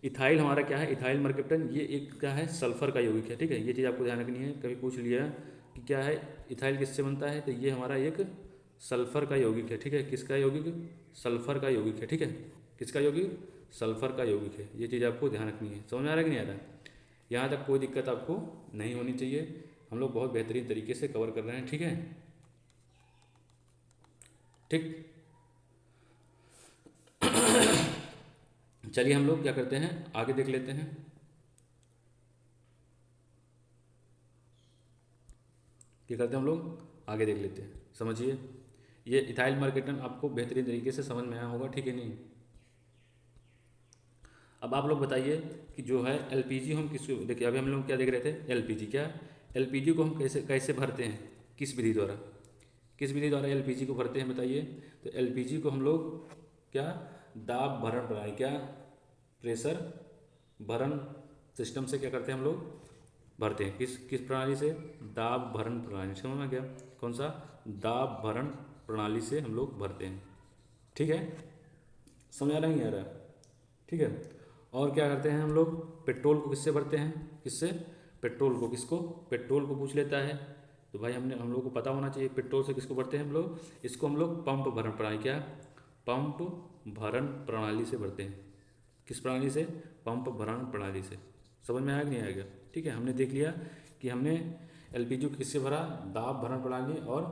Speaker 1: इथाइल हमारा क्या है? इथाइल मरकेप्टन ये एक क्या है? सल्फर का यौगिक है। ठीक है, ये चीज़ आपको ध्यान रखनी है। कभी पूछ लिया कि क्या है इथाइल किससे बनता है, तो ये हमारा एक सल्फर का यौगिक है। ठीक है, किसका यौगिक? सल्फर का यौगिक है। ठीक है, किसका यौगिक? सल्फर का यौगिक है। ये चीज़ आपको ध्यान रखनी है। समझ में आ रहा है कि नहीं आ रहा है? यहाँ तक कोई दिक्कत आपको नहीं होनी चाहिए। हम लोग बहुत बेहतरीन तरीके से कवर कर रहे हैं। ठीक है, ठीक। चलिए हम लोग क्या करते हैं, आगे देख लेते हैं। क्या करते हैं हम लोग? आगे देख लेते हैं। समझिए, ये इथाइल मरकेप्टन आपको बेहतरीन तरीके से समझ में आया होगा। ठीक है, नहीं? अब आप लोग बताइए कि जो है एलपीजी हम किस, देखिए अभी हम लोग क्या देख रहे थे? एलपीजी। क्या? एलपीजी को हम कैसे कैसे भरते हैं? किस विधि द्वारा? किस विधि द्वारा एलपीजी को भरते हैं बताइए? तो एलपीजी को हम लोग क्या, दाब भरण प्रणाली, क्या प्रेशर भरण सिस्टम से क्या करते हैं हम लोग? भरते हैं। किस किस प्रणाली से? दाब भरण प्रणाली। समझ में गया? कौन सा? दाब भरण प्रणाली से हम लोग भरते हैं। ठीक है, समझ आ रहा नहीं आ रहा? ठीक है, और क्या करते हैं हम लोग? पेट्रोल को किससे भरते हैं? किससे? पेट्रोल को। किसको? पेट्रोल को पूछ लेता है तो भाई हम लोग को पता होना चाहिए पेट्रोल से किसको भरते हैं हम लोग? इसको हम लोग पंप भरण प्रणाली, क्या पंप भरण प्रणाली से भरते हैं। किस प्रणाली से? पंप भरण प्रणाली से। समझ में आया कि नहीं आएगा? ठीक है, हमने देख लिया कि हमने एलपीजी को किससे भरा? दाब भरण प्रणाली और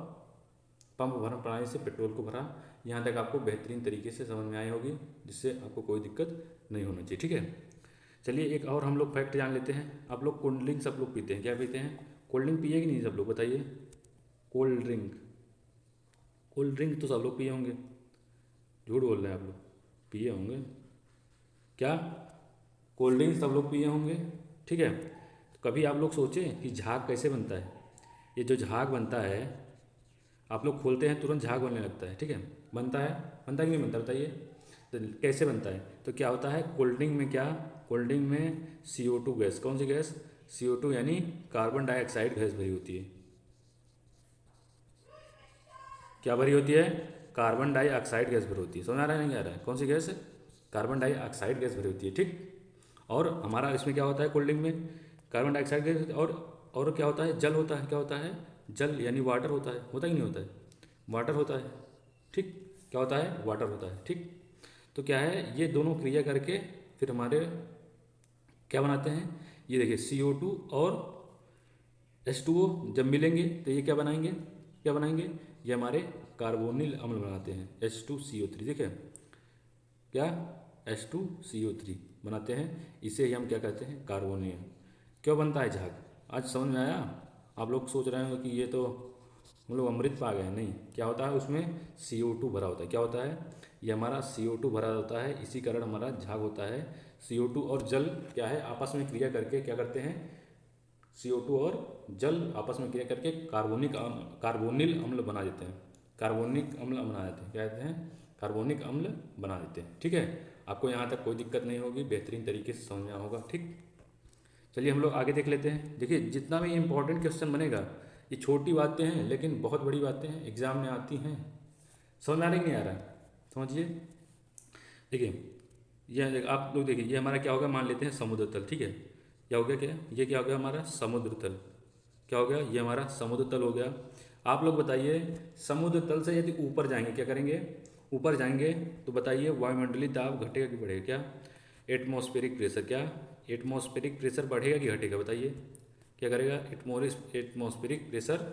Speaker 1: पंप भरण प्रणाली से पेट्रोल को भरा। यहाँ तक आपको बेहतरीन तरीके से समझ में आई होगी, जिससे आपको कोई दिक्कत नहीं होना चाहिए। ठीक है, चलिए एक और हम लोग फैक्ट जान लेते हैं। आप लोग कोल्ड ड्रिंक सब लोग पीते हैं, क्या पीते हैं? कोल्ड ड्रिंक पिए कि नहीं सब लोग? बताइए। कोल्ड ड्रिंक, कोल्ड ड्रिंक तो सब लोग पिए होंगे। झूठ बोल रहे हैं आप लोग, पिए होंगे। क्या? कोल्ड ड्रिंक सब लोग पिए होंगे। ठीक है, तो कभी आप लोग सोचें कि झाग कैसे बनता है? ये जो झाग बनता है, आप लोग खोलते हैं तुरंत झाग बनने लगता है। ठीक है, बनता है? बनता है कि नहीं बनता बताइए? तो कैसे बनता है? तो क्या होता है कोल्ड ड्रिंक में? क्या कोल्ड ड्रिंक में CO2 गैस, कौन सी गैस? CO2 यानी कार्बन डाइऑक्साइड गैस भरी होती है। क्या भरी होती है? कार्बन डाइऑक्साइड गैस भरी होती है। समझ आ रहा है नहीं आ रहा है? कौन सी गैस? कार्बन डाइऑक्साइड गैस भरी होती है। ठीक, और हमारा इसमें क्या होता है कोल्ड ड्रिंक में? कार्बन डाइऑक्साइड गैस और क्या होता है? जल होता है। क्या होता है? जल यानी वाटर होता है। होता ही नहीं होता है? वाटर होता है। ठीक, क्या होता है? वाटर होता है। ठीक, तो क्या है ये दोनों क्रिया करके फिर हमारे क्या बनाते हैं? ये देखिए CO2 और H2O जब मिलेंगे तो ये क्या बनाएंगे? क्या बनाएंगे? ये हमारे कार्बोनिल अम्ल बनाते हैं, H2CO3। देखिए क्या, H2CO3 बनाते हैं। इसे ही हम क्या कहते हैं? कार्बोनिल। क्यों बनता है झाग? आज समझ में आया? आप लोग सोच रहे हो कि ये तो हम लोग अमृत पा गए। नहीं, क्या होता है उसमें? CO2 भरा होता है। क्या होता है? ये हमारा CO2 भरा होता है, इसी कारण हमारा झाग होता है। CO2 और जल क्या है आपस में क्रिया करके क्या करते हैं? CO2 और जल आपस में क्रिया करके कार्बोनिल अम्ल बना देते हैं। कार्बोनिक अम्ल बना देते हैं। क्या कहते हैं? कार्बोनिक अम्ल बना देते हैं। ठीक है, आपको यहाँ तक कोई दिक्कत नहीं होगी, बेहतरीन तरीके से समझ में होगा। ठीक, चलिए हम लोग आगे देख लेते हैं। देखिए जितना भी इंपॉर्टेंट क्वेश्चन बनेगा, ये छोटी बातें हैं लेकिन बहुत बड़ी बातें हैं, एग्जाम में आती हैं। समझ में आ रहा है कि नहीं आ रहा है? समझिए, देखिए ये आप लोग देखिए, ये हमारा क्या होगा, मान लेते हैं समुद्र तल, ठीक है। क्या हो गया, क्या ये क्या हो गया हमारा समुद्र तल, क्या हो गया ये हमारा समुद्र तल हो गया। आप लोग बताइए समुद्र तल से यदि ऊपर जाएंगे क्या करेंगे, ऊपर जाएंगे तो बताइए वायुमंडलीय दाब घटेगा कि बढ़ेगा, क्या एटमॉस्फेरिक प्रेशर, क्या एटमॉस्फेरिक प्रेशर बढ़ेगा कि घटेगा बताइए, क्या करेगा एटमॉस्फेरिक प्रेशर,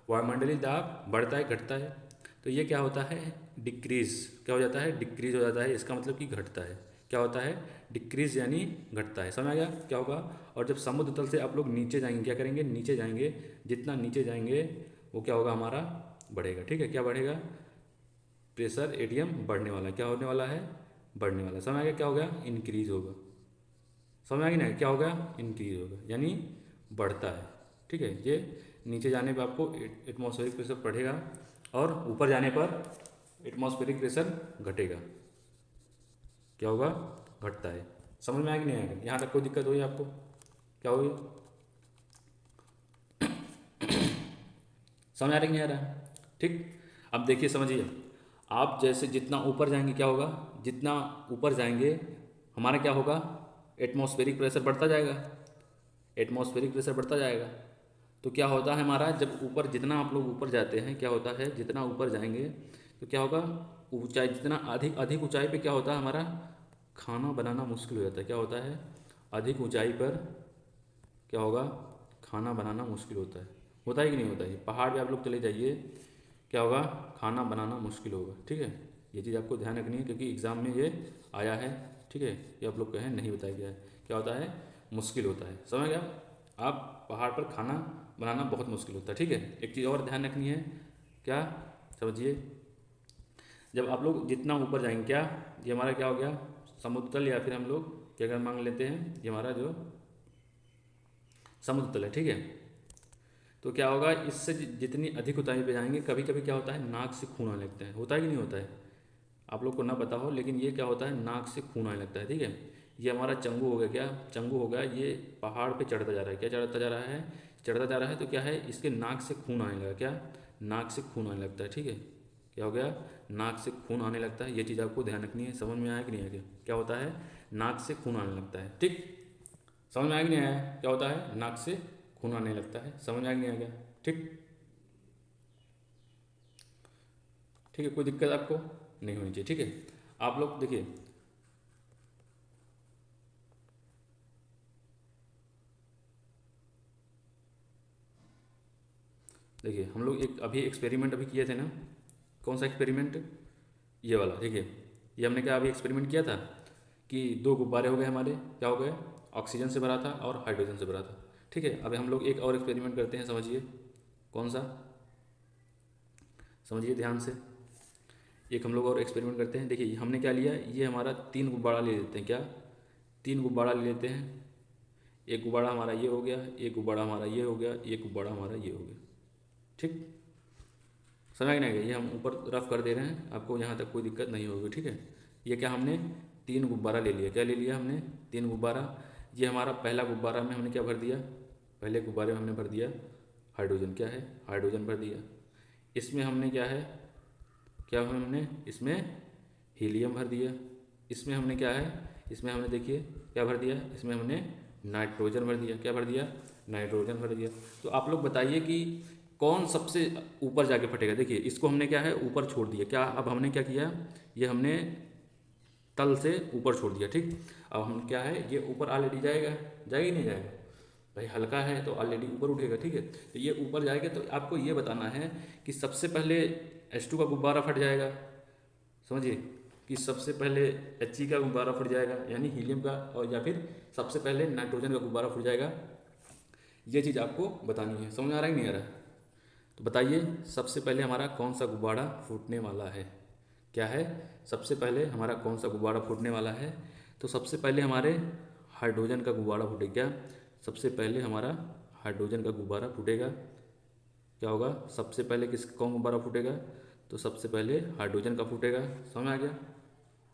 Speaker 1: वायुमंडलीय दाब बढ़ता है घटता है, तो ये क्या होता है डिक्रीज, क्या हो जाता है डिक्रीज हो जाता है, इसका मतलब कि घटता है, क्या होता है डिक्रीज यानी घटता है, समझ आ गया क्या होगा। और जब समुद्र तल से आप लोग नीचे जाएंगे क्या करेंगे, नीचे जाएंगे, जितना नीचे जाएंगे वो क्या होगा हमारा बढ़ेगा, ठीक है। क्या बढ़ेगा, प्रेशर एटीएम बढ़ने वाला है, क्या होने वाला है बढ़ने वाला, समझ आ गया क्या हो गया इंक्रीज होगा, समझ आ गई ना क्या होगा इंक्रीज होगा यानी बढ़ता है, ठीक है। ये नीचे जाने पर आपको एटमॉस्फेरिक प्रेशर बढ़ेगा और ऊपर जाने पर एटमॉस्फेरिक प्रेशर घटेगा, क्या होगा घटता है। समझ में आया कि नहीं आएगा, यहाँ तक कोई दिक्कत हुई आपको, क्या हुई समझ आ रहा है कि नहीं आ रहा है, ठीक। अब देखिए समझिए, आप जैसे जितना ऊपर जाएंगे क्या होगा, जितना ऊपर जाएंगे हमारा क्या होगा एटमॉस्फेरिक प्रेशर बढ़ता जाएगा, एटमॉस्फेरिक प्रेशर बढ़ता जाएगा। तो क्या होता है हमारा जब ऊपर जितना आप लोग ऊपर जाते हैं क्या होता है, जितना ऊपर जाएंगे तो क्या होगा ऊंचाई, जितना अधिक अधिक ऊंचाई पे क्या होता है हमारा खाना बनाना मुश्किल हो जाता है, क्या होता है अधिक ऊंचाई पर क्या होगा खाना बनाना मुश्किल होता है कि नहीं होता है। पहाड़ पे आप लोग चले जाइए क्या होगा खाना बनाना मुश्किल होगा, ठीक है। ये चीज़ आपको ध्यान रखनी है क्योंकि एग्ज़ाम में ये आया है, ठीक है। ये आप लोग कहें नहीं बताया गया है, क्या होता है मुश्किल होता है, समझ गया। आप पहाड़ पर खाना बनाना बहुत मुश्किल होता है, ठीक है। एक चीज़ और ध्यान रखनी है, क्या समझिए, जब आप लोग जितना ऊपर जाएंगे क्या ये हमारा क्या हो गया समुद्र तल, या फिर हम लोग क्या अगर मांग लेते हैं ये हमारा जो समुद्र तल है, ठीक है। तो क्या होगा इससे जितनी अधिक ऊंचाई पे जाएंगे कभी कभी क्या होता है नाक से खून आने लगता है, होता है कि नहीं होता है, आप लोग को ना पता हो लेकिन ये क्या होता है नाक से खून आने लगता है, ठीक है। ये हमारा चंगू हो गया, क्या चंगू हो गया, ये पहाड़ पे चढ़ता जा रहा है, क्या चढ़ता जा रहा है चढ़ता जा रहा है, तो क्या है इसके नाक से खून आने लगा, क्या नाक से खून आने लगता है, ठीक है। क्या हो गया नाक से खून आने लगता है, ये चीज़ आपको ध्यान रखनी है। समझ में आया कि नहीं आया, क्या होता है नाक से खून आने लगता है, ठीक। समझ में आया कि नहीं आया, क्या होता है नाक से खून आने लगता है, समझ में आया कि नहीं आ गया, ठीक। ठीक है, कोई दिक्कत आपको नहीं होनी चाहिए, ठीक है। आप लोग देखिए देखिए हम लोग एक अभी एक्सपेरिमेंट अभी किए थे ना, कौन सा एक्सपेरिमेंट, ये वाला, ठीक है। ये हमने क्या अभी एक्सपेरिमेंट किया था कि दो गुब्बारे हो गए हमारे, क्या हो गए ऑक्सीजन से भरा था और हाइड्रोजन से भरा था, ठीक है। अभी हम लोग एक और एक्सपेरिमेंट करते हैं, समझिए कौन सा, समझिए ध्यान से। एक हम लोग और एक्सपेरिमेंट करते हैं, देखिए हमने क्या लिया, ये हमारा तीन गुब्बारा ले लेते हैं, क्या तीन गुब्बारा ले लेते हैं। एक गुब्बारा हमारा ये हो गया, एक गुब्बारा हमारा ये हो गया, एक गुब्बारा हमारा ये हो गया, ठीक। समझ नहीं आ गया, ये हम ऊपर रफ कर दे रहे हैं, आपको यहाँ तक कोई दिक्कत नहीं होगी, ठीक है। ये क्या हमने तीन गुब्बारा ले लिया, क्या ले लिया हमने तीन गुब्बारा। ये हमारा पहला गुब्बारा में हमने क्या भर दिया, पहले गुब्बारे में हमने भर दिया हाइड्रोजन, क्या है हाइड्रोजन भर दिया। इसमें हमने क्या है, क्या हमने इसमें हीलियम भर दिया। इसमें हमने क्या है, इसमें हमने देखिए क्या भर दिया, इसमें हमने नाइट्रोजन भर दिया, क्या भर दिया नाइट्रोजन भर दिया। तो आप लोग बताइए कि कौन सबसे ऊपर जाके फटेगा। देखिए इसको हमने क्या है ऊपर छोड़ दिया, क्या अब हमने क्या किया, ये हमने तल से ऊपर छोड़ दिया, ठीक। अब हम क्या है ये ऊपर ऑलरेडी जाएगा, जाएगा नहीं जाएगा भाई, हल्का है तो ऑलरेडी ऊपर उठेगा, ठीक है। तो ये ऊपर जाएगा, तो आपको ये बताना है कि सबसे पहले H2 का गुब्बारा फट जाएगा, समझिए कि सबसे पहले He का गुब्बारा फट जाएगा यानी हीलियम का, और या फिर सबसे पहले नाइट्रोजन का गुब्बारा फट जाएगा। ये चीज़ आपको बतानी है, समझ आ रहा है कि नहीं आ रहा। तो बताइए सबसे पहले हमारा कौन सा गुब्बारा फूटने वाला है, क्या है सबसे पहले हमारा कौन सा गुब्बारा फूटने वाला है। तो सबसे पहले हमारे हाइड्रोजन का गुब्बारा फूटेगा, क्या सबसे पहले हमारा हाइड्रोजन का गुब्बारा फूटेगा। क्या होगा सबसे पहले किस कौन गुब्बारा फूटेगा, तो सबसे पहले हाइड्रोजन का फूटेगा, समझ आ गया,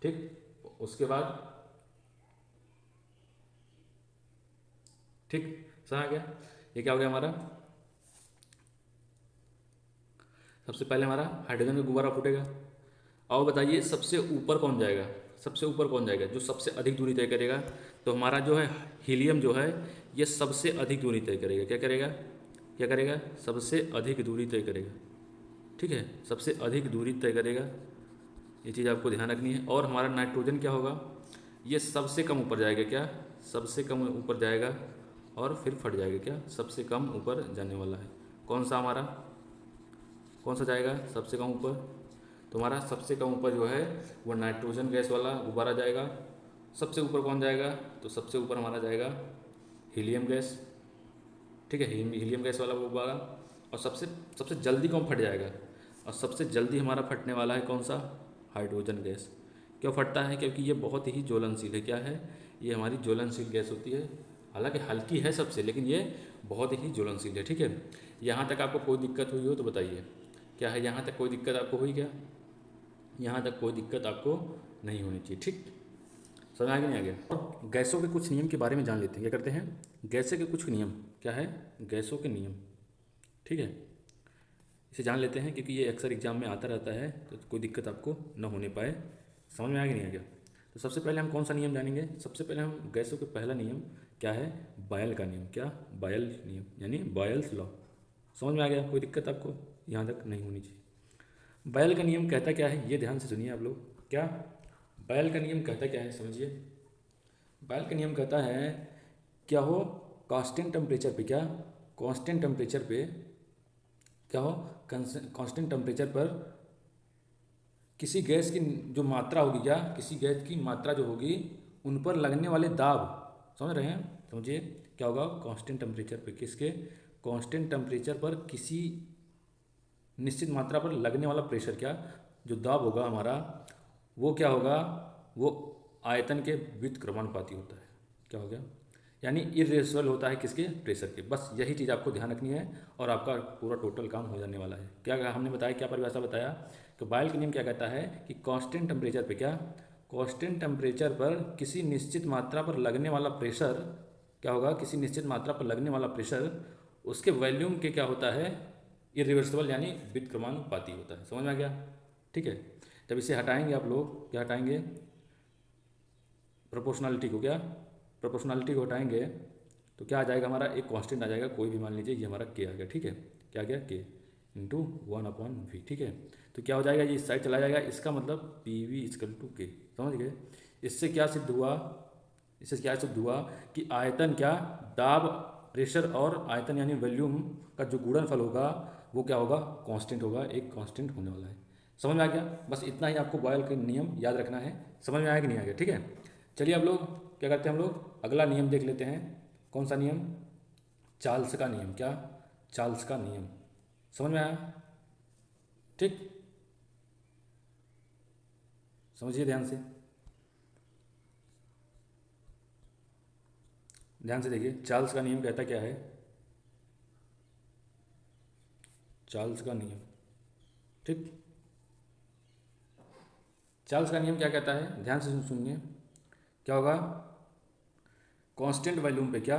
Speaker 1: ठीक। उसके बाद ठीक समझ आ गया, ये क्या हो गया हमारा सबसे पहले हमारा हाइड्रोजन का गुब्बारा फूटेगा। और बताइए सबसे ऊपर कौन जाएगा, सबसे ऊपर कौन जाएगा, जो सबसे अधिक दूरी तय करेगा। तो हमारा जो है हीलियम जो है ये सबसे अधिक दूरी तय करेगा। क्या करेगा, क्या करेगा, सबसे अधिक दूरी तय करेगा। ठीक है, सबसे अधिक दूरी तय करेगा, ये चीज़ आपको ध्यान रखनी है। और हमारा नाइट्रोजन क्या होगा, ये सबसे कम ऊपर जाएगा। क्या, सबसे कम ऊपर जाएगा और फिर फट जाएगा। क्या, सबसे कम ऊपर जाने वाला है। कौन सा हमारा, कौन सा जाएगा सबसे कम ऊपर, तो हमारा सबसे कम ऊपर जो है वो नाइट्रोजन गैस वाला गुब्बारा जाएगा। सबसे ऊपर कौन जाएगा, तो सबसे ऊपर हमारा जाएगा हीलियम गैस। ठीक है, हीलियम गैस वाला गुब्बारा। और सबसे सबसे जल्दी कौन फट जाएगा, और सबसे जल्दी हमारा फटने वाला है कौन सा, हाइड्रोजन गैस। क्यों फटता है, क्योंकि ये बहुत ही ज्वलनशील है। क्या है, ये हमारी ज्वलनशील गैस होती है। हालांकि हल्की है सबसे, लेकिन ये बहुत ही ज्वलनशील है। ठीक है, यहाँ तक आपको कोई दिक्कत हुई हो तो बताइए। क्या है, यहाँ तक कोई दिक्कत आपको हुई क्या, यहाँ तक कोई दिक्कत आपको नहीं होनी चाहिए। ठीक, समझ आ गया नहीं आ गया। और गैसों के कुछ नियम के बारे में जान लेते हैं। क्या करते हैं, गैसों के कुछ नियम, क्या है, गैसों के नियम। ठीक है, इसे जान लेते हैं क्योंकि ये अक्सर एग्जाम में आता रहता है, तो कोई दिक्कत आपको न होने पाए। समझ में आ गया नहीं आ गया। तो सबसे पहले हम कौन सा नियम जानेंगे, सबसे पहले हम गैसों के पहला नियम क्या है, बॉयल का नियम। क्या, बॉयल नियम यानी बॉयल्स लॉ। समझ में आ गया, कोई दिक्कत आपको यहाँ तक नहीं होनी चाहिए। बॉयल का नियम कहता क्या है, ये ध्यान से सुनिए आप लोग। क्या, बॉयल का नियम कहता क्या है, समझिए। बॉयल का नियम कहता है क्या हो, कांस्टेंट टेम्परेचर पे, क्या, कांस्टेंट टेम्परेचर पे क्या हो, कांस्टेंट टेम्परेचर पर किसी गैस की जो मात्रा होगी, क्या, किसी गैस की मात्रा जो होगी उन पर लगने वाले दाब, समझ रहे हैं, समझिए क्या होगा, कांस्टेंट टेम्परेचर पे किसके, कांस्टेंट टेम्परेचर पर किसी निश्चित मात्रा पर लगने वाला प्रेशर, क्या, जो दाब होगा हमारा वो क्या होगा, वो आयतन के व्युत्क्रमानुपाती होता है। क्या हो गया, यानी इरेशनल होता है किसके, प्रेशर के। बस यही चीज़ आपको ध्यान रखनी है और आपका पूरा टोटल काम हो जाने वाला है। क्या हमने बताया, क्या परिभाषा बताया कि बॉयल का नियम क्या कहता है कि कांस्टेंट टेम्परेचर पे, क्या, कांस्टेंट टेम्परेचर पर किसी निश्चित मात्रा पर लगने वाला प्रेशर क्या होगा, किसी निश्चित मात्रा पर लगने वाला प्रेशर उसके वॉल्यूम के क्या होता है, इरिवर्सिबल यानी व्युत्क्रमानुपाती होता है। समझ में आ गया। ठीक है, जब इसे हटाएंगे आप लोग, क्या हटाएंगे, प्रोपोर्शनलिटी को, क्या, प्रोपोर्शनलिटी को हटाएंगे तो क्या आ जाएगा हमारा, एक कांस्टेंट आ जाएगा, कोई भी मान लीजिए, ये हमारा के आ गया। ठीक है, क्या आ गया, के इंटू 1/v। ठीक है, तो क्या हो जाएगा, ये इस साइड चला जाएगा, इसका मतलब पी वी इजकल टू के। समझ गए। इससे क्या सिद्ध हुआ, इससे क्या सिद्ध हुआ कि आयतन, क्या, दाब, प्रेशर और आयतन यानी वॉल्यूम का जो गुणनफल होगा वो क्या होगा, कांस्टेंट होगा, एक कांस्टेंट होने वाला है। समझ में आ गया। बस इतना ही आपको बॉयल का नियम याद रखना है। समझ में आया कि नहीं आ गया। ठीक है, चलिए आप लोग क्या करते हैं, हम लोग अगला नियम देख लेते हैं। कौन सा नियम, चार्ल्स का नियम। क्या, चार्ल्स का नियम। समझ में आया। ठीक, समझिए ध्यान से, ध्यान से देखिए। चार्ल्स का नियम कहता क्या है, चार्ल्स का नियम। ठीक, चार्ल्स का नियम क्या कहता है, ध्यान से सुनिए। क्या होगा, कांस्टेंट वॉल्यूम पे, क्या,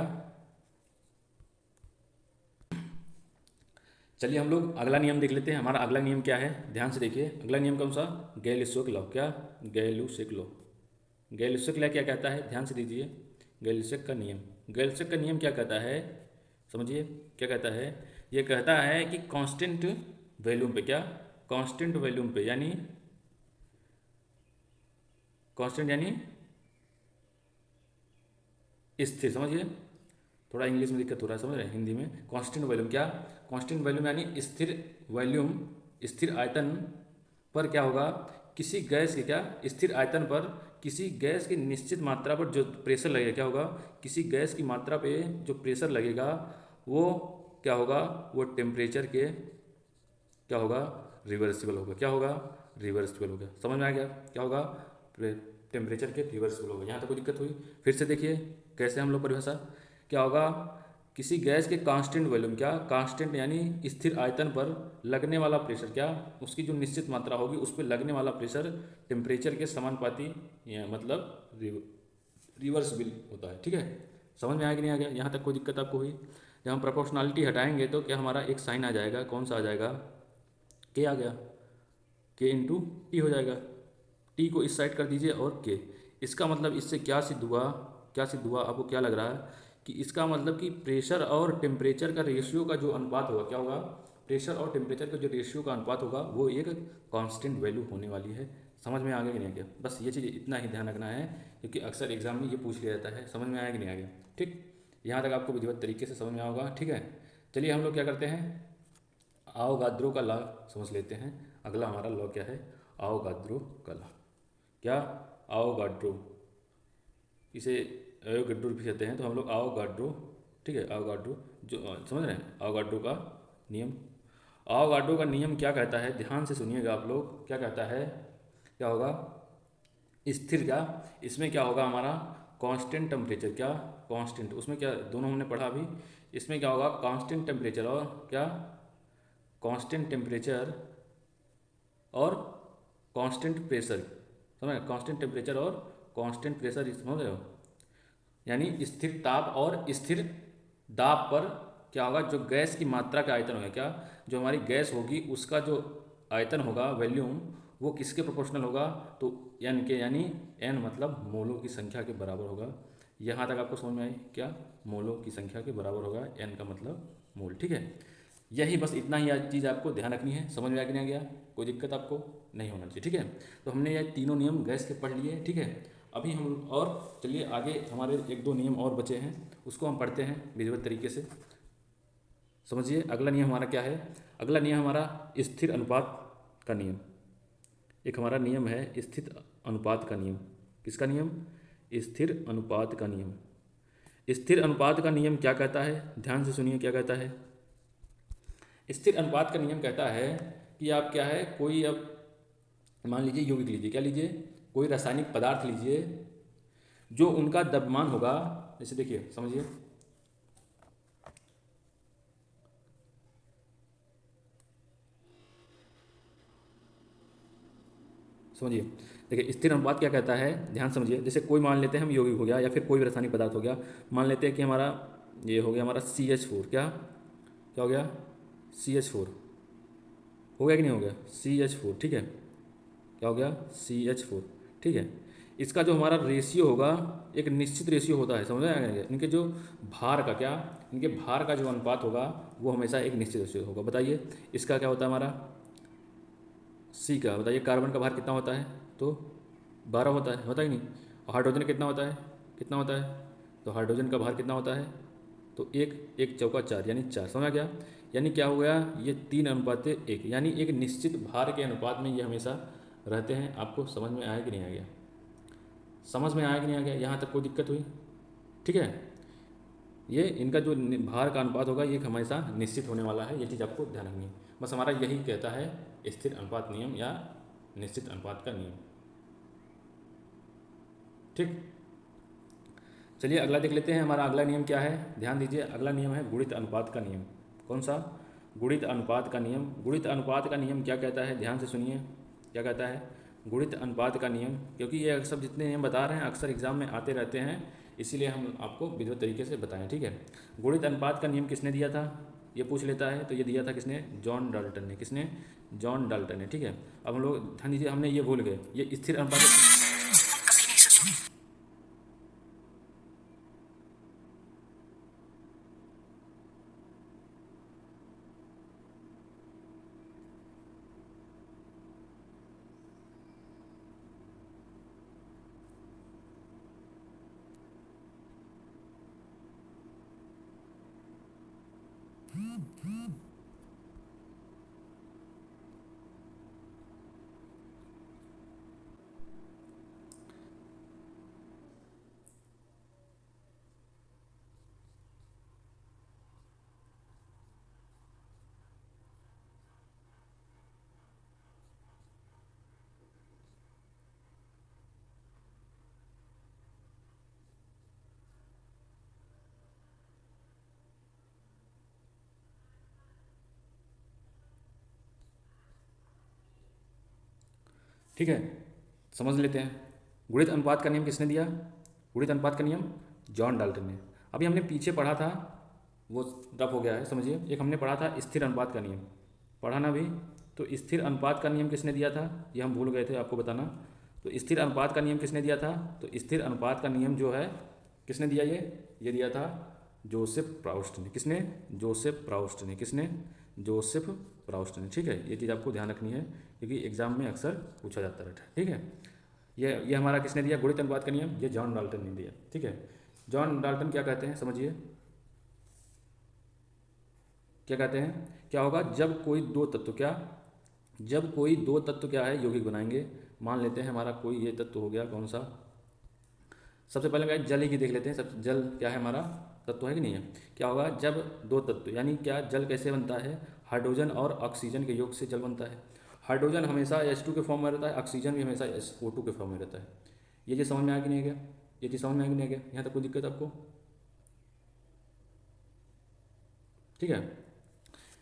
Speaker 1: चलिए हम लोग अगला नियम देख लेते हैं। हमारा अगला नियम क्या है, ध्यान से देखिए। अगला नियम कौन सा, गैलिलियो लॉ। क्या, गैलिलियो लॉ। गैलिलियो लॉ क्या कहता है, ध्यान से दीजिए। गैलिलियो का नियम, गैलिलियो का नियम क्या कहता है, समझिए क्या कहता है। ये कहता है कि कांस्टेंट वॉल्यूम पे, क्या, कांस्टेंट वॉल्यूम पे यानी कांस्टेंट यानी स्थिर। समझिए, थोड़ा इंग्लिश में दिक्कत हो रहा है, समझ रहे हैं, हिंदी में। कांस्टेंट वॉल्यूम, क्या, कांस्टेंट वॉल्यूम यानी स्थिर वॉल्यूम, स्थिर आयतन पर क्या होगा, किसी गैस के, क्या, स्थिर आयतन पर किसी गैस की निश्चित मात्रा पर जो प्रेशर लगेगा, क्या होगा, किसी गैस की मात्रा पे जो प्रेशर लगेगा वो क्या होगा, वो टेम्परेचर के क्या होगा, रिवर्सिबल होगा। क्या होगा, रिवर्सिबल होगा। समझ में आ गया, क्या होगा, टेम्परेचर के रिवर्सिबल होगा। यहाँ तक कोई दिक्कत हुई, फिर से देखिए कैसे हम लोग परिभाषा, क्या होगा, किसी गैस के कांस्टेंट वॉल्यूम, क्या, कांस्टेंट यानी स्थिर आयतन पर लगने वाला प्रेशर, क्या, उसकी जो निश्चित मात्रा होगी उस पर लगने वाला प्रेशर टेम्परेचर के समानुपाती, मतलब रिवर्सिबल होता है। ठीक है, समझ में आया कि नहीं आ गया, यहाँ तक कोई दिक्कत आपको हुई। जब हम प्रोपोर्शनलिटी हटाएंगे तो क्या हमारा एक साइन आ जाएगा, कौन सा आ जाएगा, के आ गया, के इंटू टी हो जाएगा। टी को इस साइड कर दीजिए और के। इसका मतलब इससे क्या सिद्ध हुआ, क्या सिद्ध हुआ, आपको क्या लग रहा है कि इसका मतलब कि प्रेशर और टेम्परेचर का रेशियो का जो अनुपात होगा, क्या होगा, प्रेशर और टेम्परेचर का जो रेशियो का अनुपात होगा वो एक कांस्टेंट वैल्यू होने वाली है। समझ में आ गया कि नहीं आ गया? बस ये चीज़ इतना ही ध्यान रखना है, क्योंकि अक्सर एग्जाम में ये पूछ लिया जाता है। समझ में आया कि नहीं आ गया? ठीक, यहाँ तक आपको विधिवत तरीके से समझ में होगा। ठीक है, चलिए हम लोग क्या करते हैं, आओगाद्रो का लॉ समझ लेते हैं। अगला हमारा लॉ क्या है, आओगाद्रो का लॉ। क्या, आओगाड्रो, इसे एवोगैड्रो भी कहते हैं, तो हम लोग आओगाड्रो, ठीक है, आओगाड्रो जो समझ रहे हैं, आओगाड्रो का नियम। आओगाड्रो का नियम क्या कहता है, ध्यान से सुनिएगा आप लोग, क्या कहता है, क्या होगा, स्थिर, क्या इसमें क्या होगा हमारा कांस्टेंट टेम्परेचर, क्या कांस्टेंट, उसमें क्या दोनों हमने पढ़ा अभी, इसमें क्या होगा कांस्टेंट टेम्परेचर और क्या, कांस्टेंट टेम्परेचर और कांस्टेंट प्रेशर, समझ, कांस्टेंट टेम्परेचर और कांस्टेंट प्रेशर, समझ रहे हो, यानी स्थिर ताप और स्थिर दाब पर क्या होगा, जो गैस की मात्रा का आयतन होगा, क्या जो हमारी गैस होगी उसका जो आयतन होगा, वॉल्यूम, वो किसके प्रोपोर्शनल होगा, तो एन के, यानी एन मतलब मोलों की संख्या के बराबर होगा। यहाँ तक आपको समझ में आई, क्या मोलों की संख्या के बराबर होगा, एन का मतलब मोल। ठीक है, यही बस इतना ही चीज़ आपको ध्यान रखनी है। समझ में आ गया, कोई दिक्कत आपको नहीं होना चाहिए। ठीक है, तो हमने ये तीनों नियम गैस के पढ़ लिए। ठीक है, अभी हम और चलिए आगे, हमारे एक दो नियम और बचे हैं, उसको हम पढ़ते हैं विधिवत तरीके से। समझिए अगला नियम हमारा क्या है, अगला नियम हमारा स्थिर अनुपात का नियम। एक हमारा नियम है स्थिर अनुपात का नियम। किसका नियम, स्थिर अनुपात का नियम। स्थिर अनुपात का नियम क्या कहता है, ध्यान से सुनिए क्या कहता है। स्थिर अनुपात का नियम कहता है कि आप क्या है, कोई अब मान लीजिए यौगिक लीजिए, क्या लीजिए, कोई रासायनिक पदार्थ लीजिए, जो उनका द्रव्यमान होगा, जैसे देखिए समझिए, समझिए, देखिए स्थिर अनुपात क्या कहता है, ध्यान समझिए। जैसे कोई मान लेते हैं हम यौगिक हो गया या फिर कोई भी रासायनिक पदार्थ हो गया, मान लेते हैं कि हमारा ये हो गया हमारा CH4, क्या क्या हो गया, CH4 हो गया कि नहीं हो गया, CH4, ठीक है, क्या हो गया, CH4, ठीक है। इसका जो हमारा रेशियो होगा, एक निश्चित रेशियो होता है, समझ में आएगा, इनके जो भार का, क्या इनके भार का जो अनुपात होगा वो हमेशा एक निश्चित रेशियो होगा। बताइए इसका क्या होता है हमारा, सी का बताइए, कार्बन का भार कितना होता है, तो 12 होता है, होता ही नहीं। और हाइड्रोजन कितना होता है, कितना होता है, तो हाइड्रोजन का भार कितना होता है, तो एक, एक चौका 4, यानी 4, समझ आ गया। यानी क्या हो गया, ये 3:1, यानी एक निश्चित भार के अनुपात में ये हमेशा रहते हैं। आपको समझ में आया कि नहीं आ गया, समझ में आया कि नहीं आ गया, यहाँ तक कोई दिक्कत हुई? ठीक है, ये इनका जो भार का अनुपात होगा ये हमेशा निश्चित होने वाला है, ये चीज़ आपको ध्यान रखनी है। बस हमारा यही कहता है स्थिर अनुपात नियम या निश्चित अनुपात का नियम। ठीक, चलिए अगला देख लेते हैं, हमारा अगला नियम क्या है, ध्यान दीजिए। अगला नियम है गुणित अनुपात का नियम। कौन सा, गुणित अनुपात का नियम। गुणित अनुपात का नियम क्या कहता है, ध्यान से सुनिए, क्या कहता है गुणित अनुपात का नियम। क्योंकि ये सब जितने नियम बता रहे हैं अक्सर एग्जाम में आते रहते हैं, इसीलिए हम आपको विधिवत तरीके से बताएं। ठीक है, गुणित अनुपात का नियम किसने दिया था, ये पूछ लेता है, तो ये दिया था किसने, जॉन डाल्टन ने। किसने, जॉन डाल्टन ने। ठीक है, अब हम लोग ध्यान दीजिए, हमने ये भूल गए, ये स्थिर अनुपात, ठीक है, समझ लेते हैं। गुणित अनुपात का नियम किसने दिया, गुणित अनुपात का नियम जॉन डाल्टन ने। अभी हमने पीछे पढ़ा था, वो रफ हो गया है, समझिए। एक हमने पढ़ा था स्थिर अनुपात का नियम, पढ़ा ना भी, तो स्थिर अनुपात का नियम किसने दिया था, ये हम भूल गए थे आपको बताना। तो स्थिर अनुपात का नियम किसने दिया था? तो स्थिर अनुपात का नियम जो है किसने दिया? ये दिया था जोसेफ प्राउस्ट ने। किसने? जोसेफ प्राउस्ट ने। किसने? जोसेफ प्राउस्ट ने। ठीक है, ये चीज़ आपको ध्यान रखनी है क्योंकि एग्जाम में अक्सर पूछा जाता रहता है। ठीक है, ये हमारा किसने दिया गुणित अनुपात का नियम? ये जॉन डाल्टन ने दिया। ठीक है, जॉन डाल्टन क्या कहते हैं समझिए, क्या कहते हैं? क्या होगा जब कोई दो तत्व जब कोई दो तत्व क्या है यौगिक बनाएंगे। मान लेते हैं हमारा कोई ये तत्व हो गया, कौन सा? सबसे पहले क्या जल ही की देख लेते हैं। सब जल क्या है हमारा? तत्व है कि नहीं है? क्या होगा जब दो तत्व, यानी क्या जल कैसे बनता है? हाइड्रोजन और ऑक्सीजन के योग से जल बनता है। हाइड्रोजन हमेशा H2 के फॉर्म में रहता है, ऑक्सीजन भी हमेशा SO2 के फॉर्म में रहता है। ये चीज़ समझ में आ कि नहीं गया? ये चीज़ समझ में आ कि नहीं गया? यहाँ तक कोई दिक्कत आपको? ठीक है,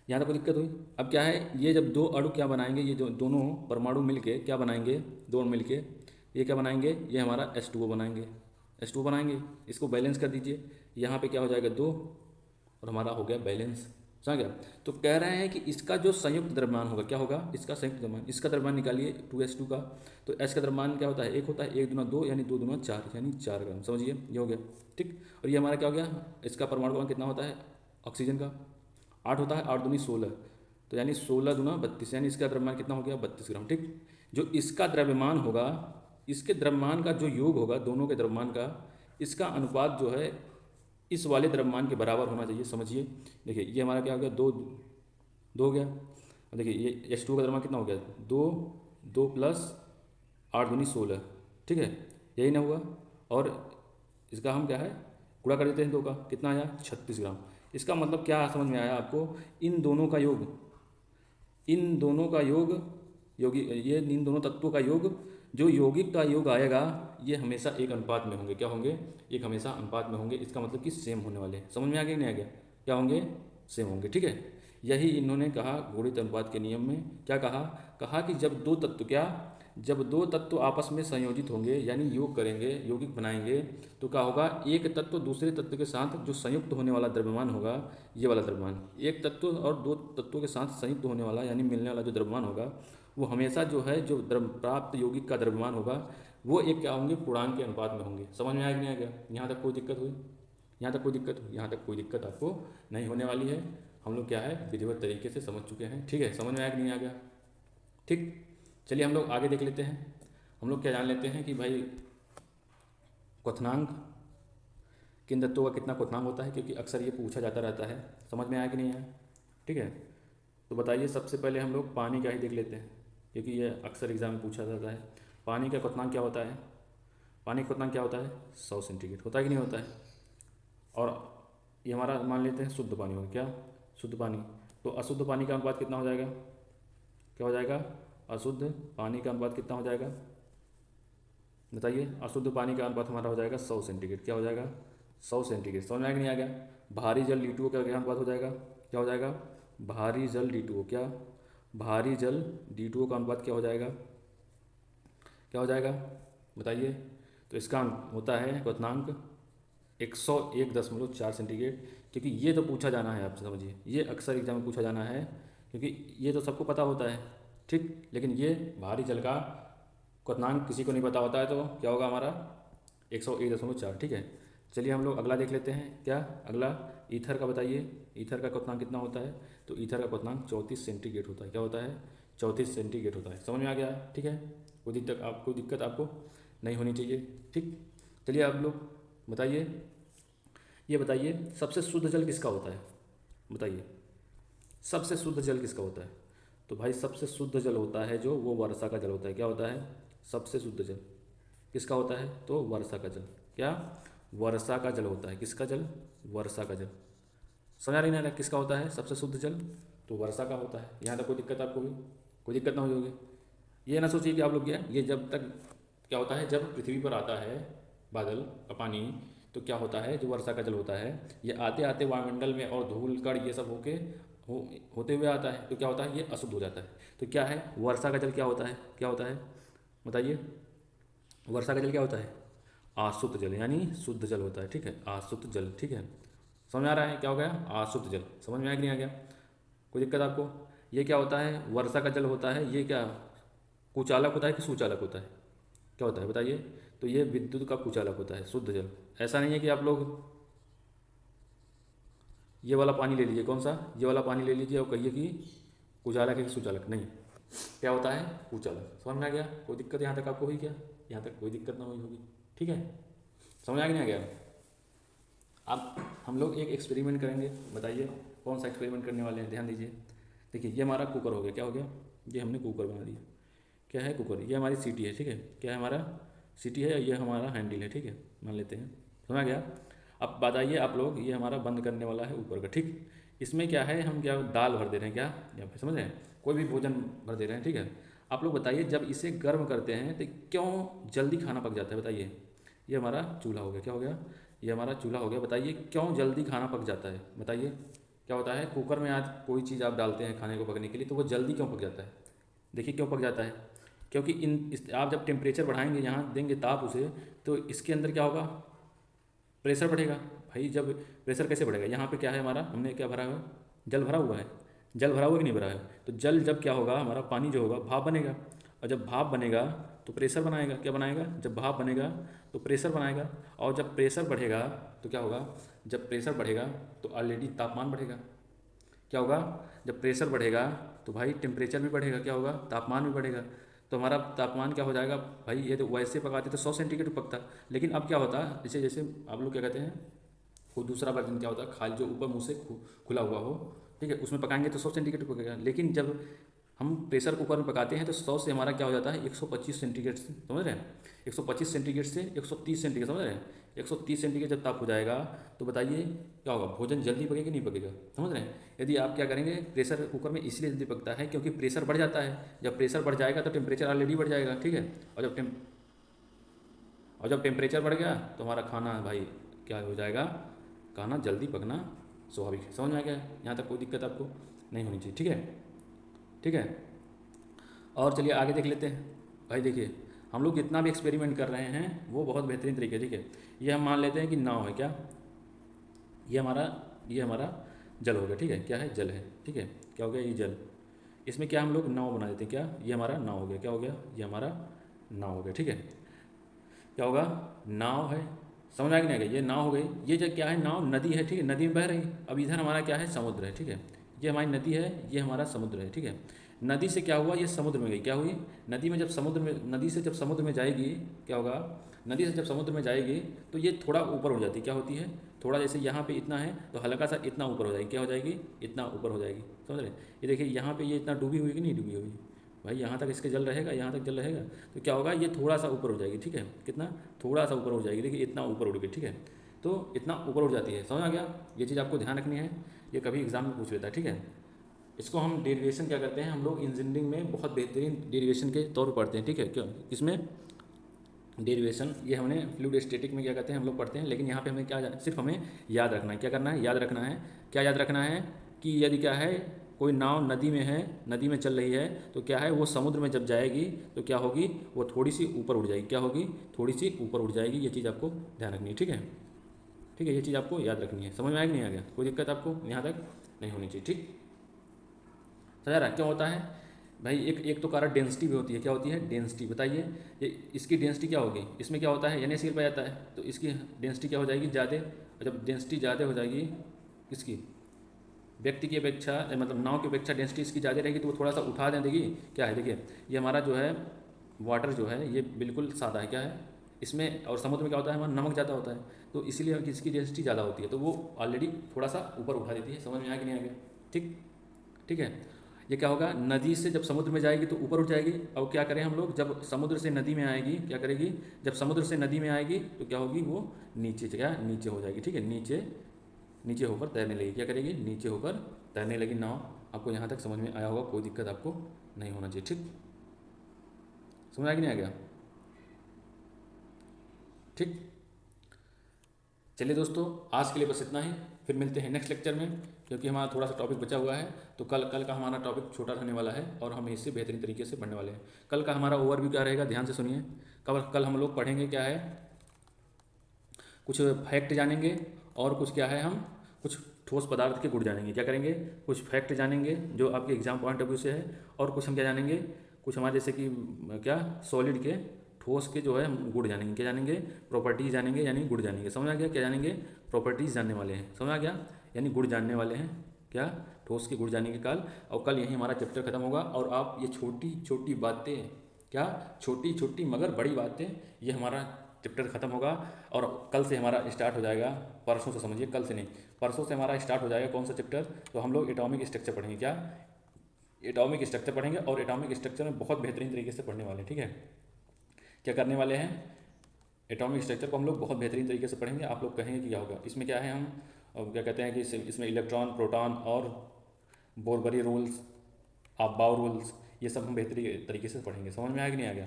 Speaker 1: यहाँ तक कोई दिक्कत हुई? अब क्या है, ये जब दो अणु क्या बनाएंगे, ये दोनों परमाणु मिलके क्या बनाएंगे? दोनों मिलके ये क्या बनाएंगे? ये हमारा H2O बनाएंगे। H2O बनाएंगे, इसको बैलेंस कर दीजिए। यहाँ पे क्या हो जाएगा? 2, और हमारा हो गया बैलेंस। समझ गया? तो कह रहे हैं कि इसका जो संयुक्त द्रव्यमान होगा, क्या होगा? इसका संयुक्त द्रव्यमान, इसका द्रव्यमान निकालिए 2H2 का। तो H का द्रव्यमान क्या होता है? 1 होता है, 1 दूना 2 यानी 2 दूना 4 यानी 4 ग्राम। समझिए, ये हो गया। ठीक, और ये हमारा क्या हो गया? इसका परमाणु क्रमांक कितना होता है ऑक्सीजन का? 8 होता है, 8 दूनी 16, तो यानी 16 दूना 32 यानी इसका द्रव्यमान कितना हो गया? 32 ग्राम। ठीक, जो इसका द्रव्यमान होगा, इसके द्रव्यमान का जो योग होगा दोनों के द्रव्यमान का, इसका अनुपात जो है इस वाले द्रव्यमान के बराबर होना चाहिए। समझिए, देखिए ये हमारा क्या हो गया? 2 2 हो गया। अब देखिए ये H2 का द्रव्यमान कितना हो गया? 2 2 प्लस 8 दूनी 16। ठीक है, यही ना हुआ? और इसका हम क्या है गुणा कर देते हैं 2 का, कितना आया? 36 ग्राम। इसका मतलब क्या समझ में आया आपको? इन दोनों का योग, इन दोनों का योग योगी, ये इन दोनों तत्वों का योग, जो यौगिक का योग आएगा ये हमेशा एक अनुपात में होंगे। क्या होंगे? एक हमेशा अनुपात में होंगे। इसका मतलब कि सेम होने वाले हैं। समझ में आ गया कि नहीं आ गया? क्या होंगे? सेम होंगे। ठीक है, यही इन्होंने कहा गुणित अनुपात के नियम में। क्या कहा? कहा कि जब दो तत्व आपस में संयोजित होंगे यानी योग करेंगे, यौगिक बनाएंगे, तो क्या होगा? एक तत्व दूसरे तत्व के साथ जो संयुक्त होने वाला द्रव्यमान होगा, ये वाला द्रव्यमान, एक तत्व और दो तत्वों के साथ संयुक्त होने वाला यानी मिलने वाला जो द्रव्यमान होगा, वो हमेशा जो है जो प्राप्त यौगिक का द्रव्यमान होगा वो एक क्या होंगे? पूर्णांक के अनुपात में होंगे। समझ में आया कि नहीं आ गया? यहाँ तक कोई दिक्कत हुई? यहाँ तक कोई दिक्कत हुई? यहाँ तक कोई दिक्कत आपको नहीं होने वाली है। हम लोग क्या है विधिवत तरीके से समझ चुके हैं। ठीक है, समझ में आया कि नहीं आ गया? ठीक, चलिए हम लोग आगे देख लेते हैं। हम लोग क्या जान लेते हैं कि भाई क्वथनांक, किन तत्वों का कितना क्वथनांक होता है, क्योंकि अक्सर ये पूछा जाता रहता है। समझ में आया कि नहीं आया? ठीक है, तो बताइए सबसे पहले हम लोग पानी का ही देख लेते हैं क्योंकि ये अक्सर एग्जाम में पूछा जाता है। पानी का क्वथनांक क्या होता है? पानी का क्वथनांक क्या होता है? 100 सेंटीग्रेड। होता है कि नहीं होता है? और ये हमारा मान लेते हैं शुद्ध पानी हो गया। क्या? शुद्ध पानी। तो अशुद्ध पानी का अनुपात कितना हो जाएगा? क्या हो जाएगा? अशुद्ध पानी का अनुपात कितना हो जाएगा? बताइए, अशुद्ध पानी का अनुपात हमारा हो जाएगा 100 सेंटीग्रेड। क्या हो जाएगा? 100 सेंटीग्रेड। समझ में आया कि नहीं आ गया? भारी जल D2O का क्या अनुपात हो जाएगा? क्या हो जाएगा? भारी जल D2O, क्या? भारी जल D2O का अनुपात क्या हो जाएगा? क्या हो जाएगा बताइए? तो इसका होता है क्वथनांक 101.4 सेंटीग्रेड। क्योंकि ये तो पूछा जाना है आपसे, समझिए, ये अक्सर एग्जाम में पूछा जाना है क्योंकि ये तो सबको पता होता है। ठीक, लेकिन ये भारी जल का क्वथनांक किसी को नहीं पता होता है, तो क्या होगा हमारा? 101.4। ठीक है, चलिए हम लोग अगला देख लेते हैं। क्या अगला? ईथर का बताइए, ईथर का क्वथनांक कितना होता है? तो ईथर का क्वथनांक 34 सेंटीग्रेड होता है। क्या होता है? 34 सेंटीग्रेड होता है। समझ में आ गया? ठीक है, कोई दिक्कत आपको नहीं होनी चाहिए। ठीक, चलिए आप लोग बताइए, ये बताइए सबसे शुद्ध जल किसका होता है? बताइए, सबसे शुद्ध जल किसका होता है? तो भाई सबसे शुद्ध जल होता है जो वो वर्षा का जल होता है। क्या होता है? सबसे शुद्ध जल किसका होता है? तो वर्षा का जल। क्या? वर्षा का जल होता है। किसका जल? वर्षा का जल। समझ आ रही ना? किसका होता है सबसे शुद्ध जल? तो वर्षा का होता है। यहाँ तक कोई दिक्कत आपको भी? कोई दिक्कत ना होगी। ये ना सोचिए कि आप लोग ये जब तक क्या होता है, जब पृथ्वी पर आता है बादल और पानी, तो क्या होता है जो वर्षा का जल होता है ये आते आते वायुमंडल में और धूल कण ये सब होते हुए आता है, तो क्या होता है? ये अशुद्ध हो जाता है। तो क्या है वर्षा का जल? क्या होता है? क्या होता है बताइए? वर्षा का जल क्या होता है? आशुद्ध जल, यानी शुद्ध जल होता है। ठीक है, आशुद्ध जल। ठीक है, समझ आ रहा है? क्या हो गया? आशुद्ध जल। समझ में आया कि नहीं आ गया? कोई दिक्कत आपको? ये क्या होता है? वर्षा का जल होता है। ये क्या कुचालक होता है कि सुचालक होता है? क्या होता है बताइए। तो ये विद्युत का कुचालक होता है, शुद्ध जल। ऐसा नहीं है कि आप लोग ये वाला पानी ले लीजिए, कौन सा, ये वाला पानी ले लीजिए और कहिए कि कुचालक है कि सुचालक, नहीं। क्या होता है, कुचालक। समझ में आ गया, कोई दिक्कत यहाँ तक आपको हुई क्या, यहाँ तक कोई दिक्कत ना हुई होगी, ठीक है। समझ आ गया नहीं आ गया। अब हम लोग एक एक्सपेरिमेंट करेंगे, बताइए कौन सा एक्सपेरिमेंट करने वाले हैं, ध्यान दीजिए। देखिए ये हमारा कुकर हो गया, क्या हो गया, ये हमने कुकर बना दिया। क्या है, कुकर। ये हमारी सीटी है, ठीक है। क्या है हमारा, सीटी है। ये हमारा हैंडल है, ठीक है, मान लेते हैं। समझ आ गया। अब बताइए आप लोग, ये हमारा बंद करने वाला है ऊपर का, ठीक। इसमें क्या है, हम क्या दाल भर दे रहे हैं क्या, या फिर समझ रहे हैं, कोई भी भोजन भर दे रहे हैं, ठीक है। आप लोग बताइए जब इसे गर्म करते हैं तो क्यों जल्दी खाना पक जाता है, बताइए। ये हमारा चूल्हा हो गया, क्या हो गया, ये हमारा चूल्हा हो गया। बताइए क्यों जल्दी खाना पक जाता है, बताइए। क्या होता है, कुकर में आज कोई चीज़ आप डालते हैं खाने को पकने के लिए तो वो जल्दी क्यों पक जाता है। देखिए क्यों पक जाता है, क्योंकि आप जब टेम्परेचर बढ़ाएंगे, यहाँ देंगे ताप उसे, तो इसके अंदर क्या होगा, प्रेशर बढ़ेगा। भाई जब प्रेशर कैसे बढ़ेगा, यहाँ पे क्या है हमारा, हमने क्या भरा हुआ है, जल भरा हुआ है। जल भरा हुआ कि नहीं भरा है, तो जल जब क्या होगा, हमारा पानी जो होगा भाप बनेगा, और जब भाप बनेगा तो प्रेशर बनाएगा। क्या बनाएगा, जब भाप बनेगा तो प्रेशर बनाएगा, और जब प्रेशर बढ़ेगा तो क्या होगा, जब प्रेशर बढ़ेगा तो ऑलरेडी तापमान बढ़ेगा। क्या होगा, जब प्रेशर बढ़ेगा तो भाई टेम्परेचर भी बढ़ेगा, क्या होगा, तापमान भी बढ़ेगा। तो हमारा तापमान क्या हो जाएगा भाई, ये तो वैसे पकाते तो 100 सेंटीग्रेड पकता, लेकिन अब क्या होता, जैसे जैसे आप लोग क्या कहते हैं, वो दूसरा बर्तन क्या होता है, खाली जो ऊपर मुँह से खुला हुआ हो, ठीक है, उसमें पकाएंगे तो 100 सेंटीग्रेड पकेगा। लेकिन जब हम प्रेशर कुकर में पकाते हैं तो 100 से हमारा क्या हो जाता है, 125 सेंटीग्रेड से, समझ रहे हैं, 125 सेंटीग्रेड से 130 सेंटीग्रेड, समझ रहे हैं। 130 सेंटीग्रेड जब ताप हो जाएगा तो बताइए क्या होगा, भोजन जल्दी पकेगा कि नहीं पकेगा, समझ रहे हैं। यदि आप क्या करेंगे, प्रेशर कुकर में इसलिए जल्दी पकता है क्योंकि प्रेशर बढ़ जाता है। जब प्रेशर बढ़ जाएगा तो टेम्परेचर ऑलरेडी बढ़ जाएगा, ठीक है। और जब टेम्परेचर बढ़ गया तो हमारा खाना भाई क्या हो जाएगा, खाना जल्दी पकना स्वाभाविक है। समझ में आ गया, यहाँ तक कोई दिक्कत आपको नहीं होनी चाहिए, ठीक है, ठीक है। और चलिए आगे देख लेते हैं। भाई देखिए हम लोग जितना भी एक्सपेरिमेंट कर रहे हैं वो बहुत बेहतरीन तरीके, ठीक है। ये हम मान लेते हैं कि नाव है, क्या, ये हमारा जल हो गया, ठीक है। क्या है, जल है, ठीक है। क्या हो गया, ये जल। इसमें क्या हम लोग नाव बना देते हैं, क्या, ये हमारा नाव हो गया, क्या हो गया, ये हमारा नाव हो गया, ठीक है। क्या होगा, नाव है। समझ आ गया नहीं, ये नाव हो गई। ये जो क्या है, नाव नदी है, ठीक है, नदी में बह रही। अब इधर हमारा क्या है, समुद्र है, ठीक है। ये हमारी नदी है, ये हमारा समुद्र है, ठीक है। नदी से क्या हुआ, ये समुद्र में गई, क्या हुई, नदी में जब समुद्र में, नदी से जब समुद्र में जाएगी क्या होगा, नदी से जब समुद्र में जाएगी तो ये थोड़ा ऊपर हो जाती है, क्या होती है, थोड़ा, जैसे यहाँ पे इतना है तो हल्का सा इतना ऊपर हो जाएगी, क्या हो जाएगी, इतना ऊपर हो जाएगी, समझ रहे। ये देखिए यहाँ पे ये इतना डूबी हुई कि नहीं डूबी हुई, भाई यहाँ तक इसके जल रहेगा, यहाँ तक जल रहेगा, तो क्या होगा, ये थोड़ा सा ऊपर हो जाएगी, ठीक है। कितना, थोड़ा सा ऊपर हो जाएगी, देखिए इतना ऊपर उड़ गई, ठीक है। तो इतना ऊपर उड़ जाती है, समझ आ गया। ये चीज़ आपको ध्यान रखनी है, ये कभी एग्जाम में पूछ लेता है, ठीक है। इसको हम डेरिवेशन क्या करते हैं, हम लोग इंजीनियरिंग में बहुत बेहतरीन डेरिवेशन के तौर पर पढ़ते हैं, ठीक है। क्यों, इसमें डेरिवेशन ये हमने फ्लूइड स्टैटिक में क्या कहते हैं हम लोग पढ़ते हैं, लेकिन यहाँ पे हमें क्या, सिर्फ हमें याद रखना है, क्या करना है, याद रखना है। क्या याद रखना है कि यदि क्या है, कोई नाव नदी में है, नदी में चल रही है, तो क्या है, वो समुद्र में जब जाएगी तो क्या होगी, वो थोड़ी सी ऊपर उड़ जाएगी, क्या होगी, थोड़ी सी ऊपर उड़ जाएगी। ये चीज़ आपको ध्यान रखनी है, ठीक है, ठीक है। ये चीज़ आपको याद रखनी है। समझ में आएगी नहीं आ गया, कोई दिक्कत आपको यहाँ तक नहीं होनी चाहिए, ठीक। समझ रहा क्या होता है भाई, एक तो कारक डेंसिटी भी होती है, क्या होती है, डेंसिटी। बताइए ये इसकी डेंसिटी क्या होगी, इसमें क्या होता है, NaCl पाया जाता है, तो इसकी डेंसिटी क्या हो जाएगी, ज़्यादा। और जब डेंसिटी ज़्यादा हो जाएगी किसकी, व्यक्ति की अपेक्षा, मतलब नाव की अपेक्षा डेंसिटी इसकी ज़्यादा रहेगी, तो वो थोड़ा सा उठा दें देगी। क्या है, देखिए ये हमारा जो है वाटर जो है ये बिल्कुल सादा है, क्या है इसमें, और समुद्र में क्या होता है, हमारा नमक ज़्यादा होता है, तो इसीलिए इसकी डेंसिटी ज़्यादा होती है, तो वो ऑलरेडी थोड़ा सा ऊपर उठा देती है। समझ में आ कि नहीं आ गया, ठीक, ठीक है। ये क्या होगा, नदी से जब समुद्र में जाएगी तो ऊपर उठ जाएगी। और क्या करें हम लोग, जब समुद्र से नदी में आएगी, क्या करेगी, जब समुद्र से नदी में आएगी तो क्या होगी, वो नीचे, क्या नीचे हो जाएगी, ठीक है, नीचे, नीचे होकर तैरने लगेगी। क्या करेगी, नीचे होकर तैरने लगी नाव। आपको यहाँ तक समझ में आया होगा, कोई दिक्कत आपको नहीं होना चाहिए, ठीक। समझ आ कि नहीं आ गया, ठीक। चलिए दोस्तों, आज के लिए बस इतना ही, फिर मिलते हैं नेक्स्ट लेक्चर में, क्योंकि हमारा थोड़ा सा टॉपिक बचा हुआ है। तो कल का हमारा टॉपिक छोटा रहने वाला है और हम इससे बेहतरीन तरीके से पढ़ने वाले हैं। कल का हमारा ओवरव्यू क्या रहेगा, ध्यान से सुनिए। कल हम लोग पढ़ेंगे क्या है, कुछ फैक्ट जानेंगे, और कुछ क्या है, हम कुछ ठोस पदार्थ के गुण जानेंगे। क्या करेंगे, कुछ फैक्ट जानेंगे जो आपके एग्जाम पॉइंट ऑफ व्यू से है, और कुछ हम क्या जानेंगे, कुछ हमारे जैसे कि क्या सॉलिड के ठोस के जो है हम गुण जानेंगे, क्या जानेंगे, प्रॉपर्टीज जानेंगे, यानी गुण जानेंगे। समझ आ गया, क्या जानेंगे, प्रॉपर्टीज जानने वाले हैं। समझ आ गया, यानी गुण जानने वाले हैं, क्या, ठोस के गुण जानेंगे कल। और कल यही हमारा चैप्टर खत्म होगा। और आप ये छोटी छोटी बातें, क्या, छोटी छोटी मगर बड़ी बातें, ये हमारा चैप्टर खत्म होगा। और कल से हमारा स्टार्ट हो जाएगा, परसों से समझिए, कल से नहीं, परसों से हमारा स्टार्ट हो जाएगा कौन सा चैप्टर, तो हम लोग एटॉमिक स्ट्रक्चर पढ़ेंगे। क्या, एटॉमिक स्ट्रक्चर पढ़ेंगे। और एटॉमिक स्ट्रक्चर में बहुत बेहतरीन तरीके से पढ़ने वाले हैं, ठीक है। क्या करने वाले हैं, एटॉमिक स्ट्रक्चर को हम लोग बहुत बेहतरीन तरीके से पढ़ेंगे। आप लोग कहेंगे कि क्या होगा इसमें, क्या है, हम क्या कहते हैं कि इसमें इलेक्ट्रॉन, प्रोटॉन और बोरबरी रूल्स, अबाउ रूल्स, ये सब हम बेहतरीन तरीके से पढ़ेंगे। समझ में आया कि नहीं आ गया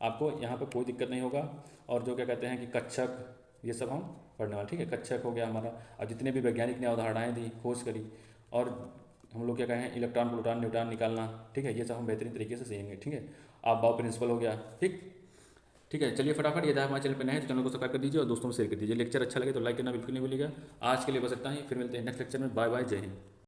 Speaker 1: आपको, यहाँ पर कोई दिक्कत नहीं होगा। और जो क्या कहते हैं कि कक्षक, ये सब हम पढ़ने वाले, ठीक है। कक्षक हो गया हमारा, और जितने भी वैज्ञानिक ने अवधारणाएँ दी, खोज करी, और हम लोग क्या कहें, इलेक्ट्रॉन, प्रोटॉन, न्यूट्रॉन निकालना, ठीक है, ये सब हम बेहतरीन तरीके से सीखेंगे, ठीक है। आप बाउ प्रिंसिपल हो गया, ठीक, ठीक है। चलिए फटाफट, ये था हमारे चैनल पर नए हैं तो चैनल को सब्सक्राइब कर दीजिए और दोस्तों में शेयर कर दीजिए। लेक्चर अच्छा लगे तो लाइक करना बिल्कुल नहीं भूलिएगा। आज के लिए बस इतना ही, फिर मिलते हैं नेक्स्ट लेक्चर में। बाय बाय, जय हिंद।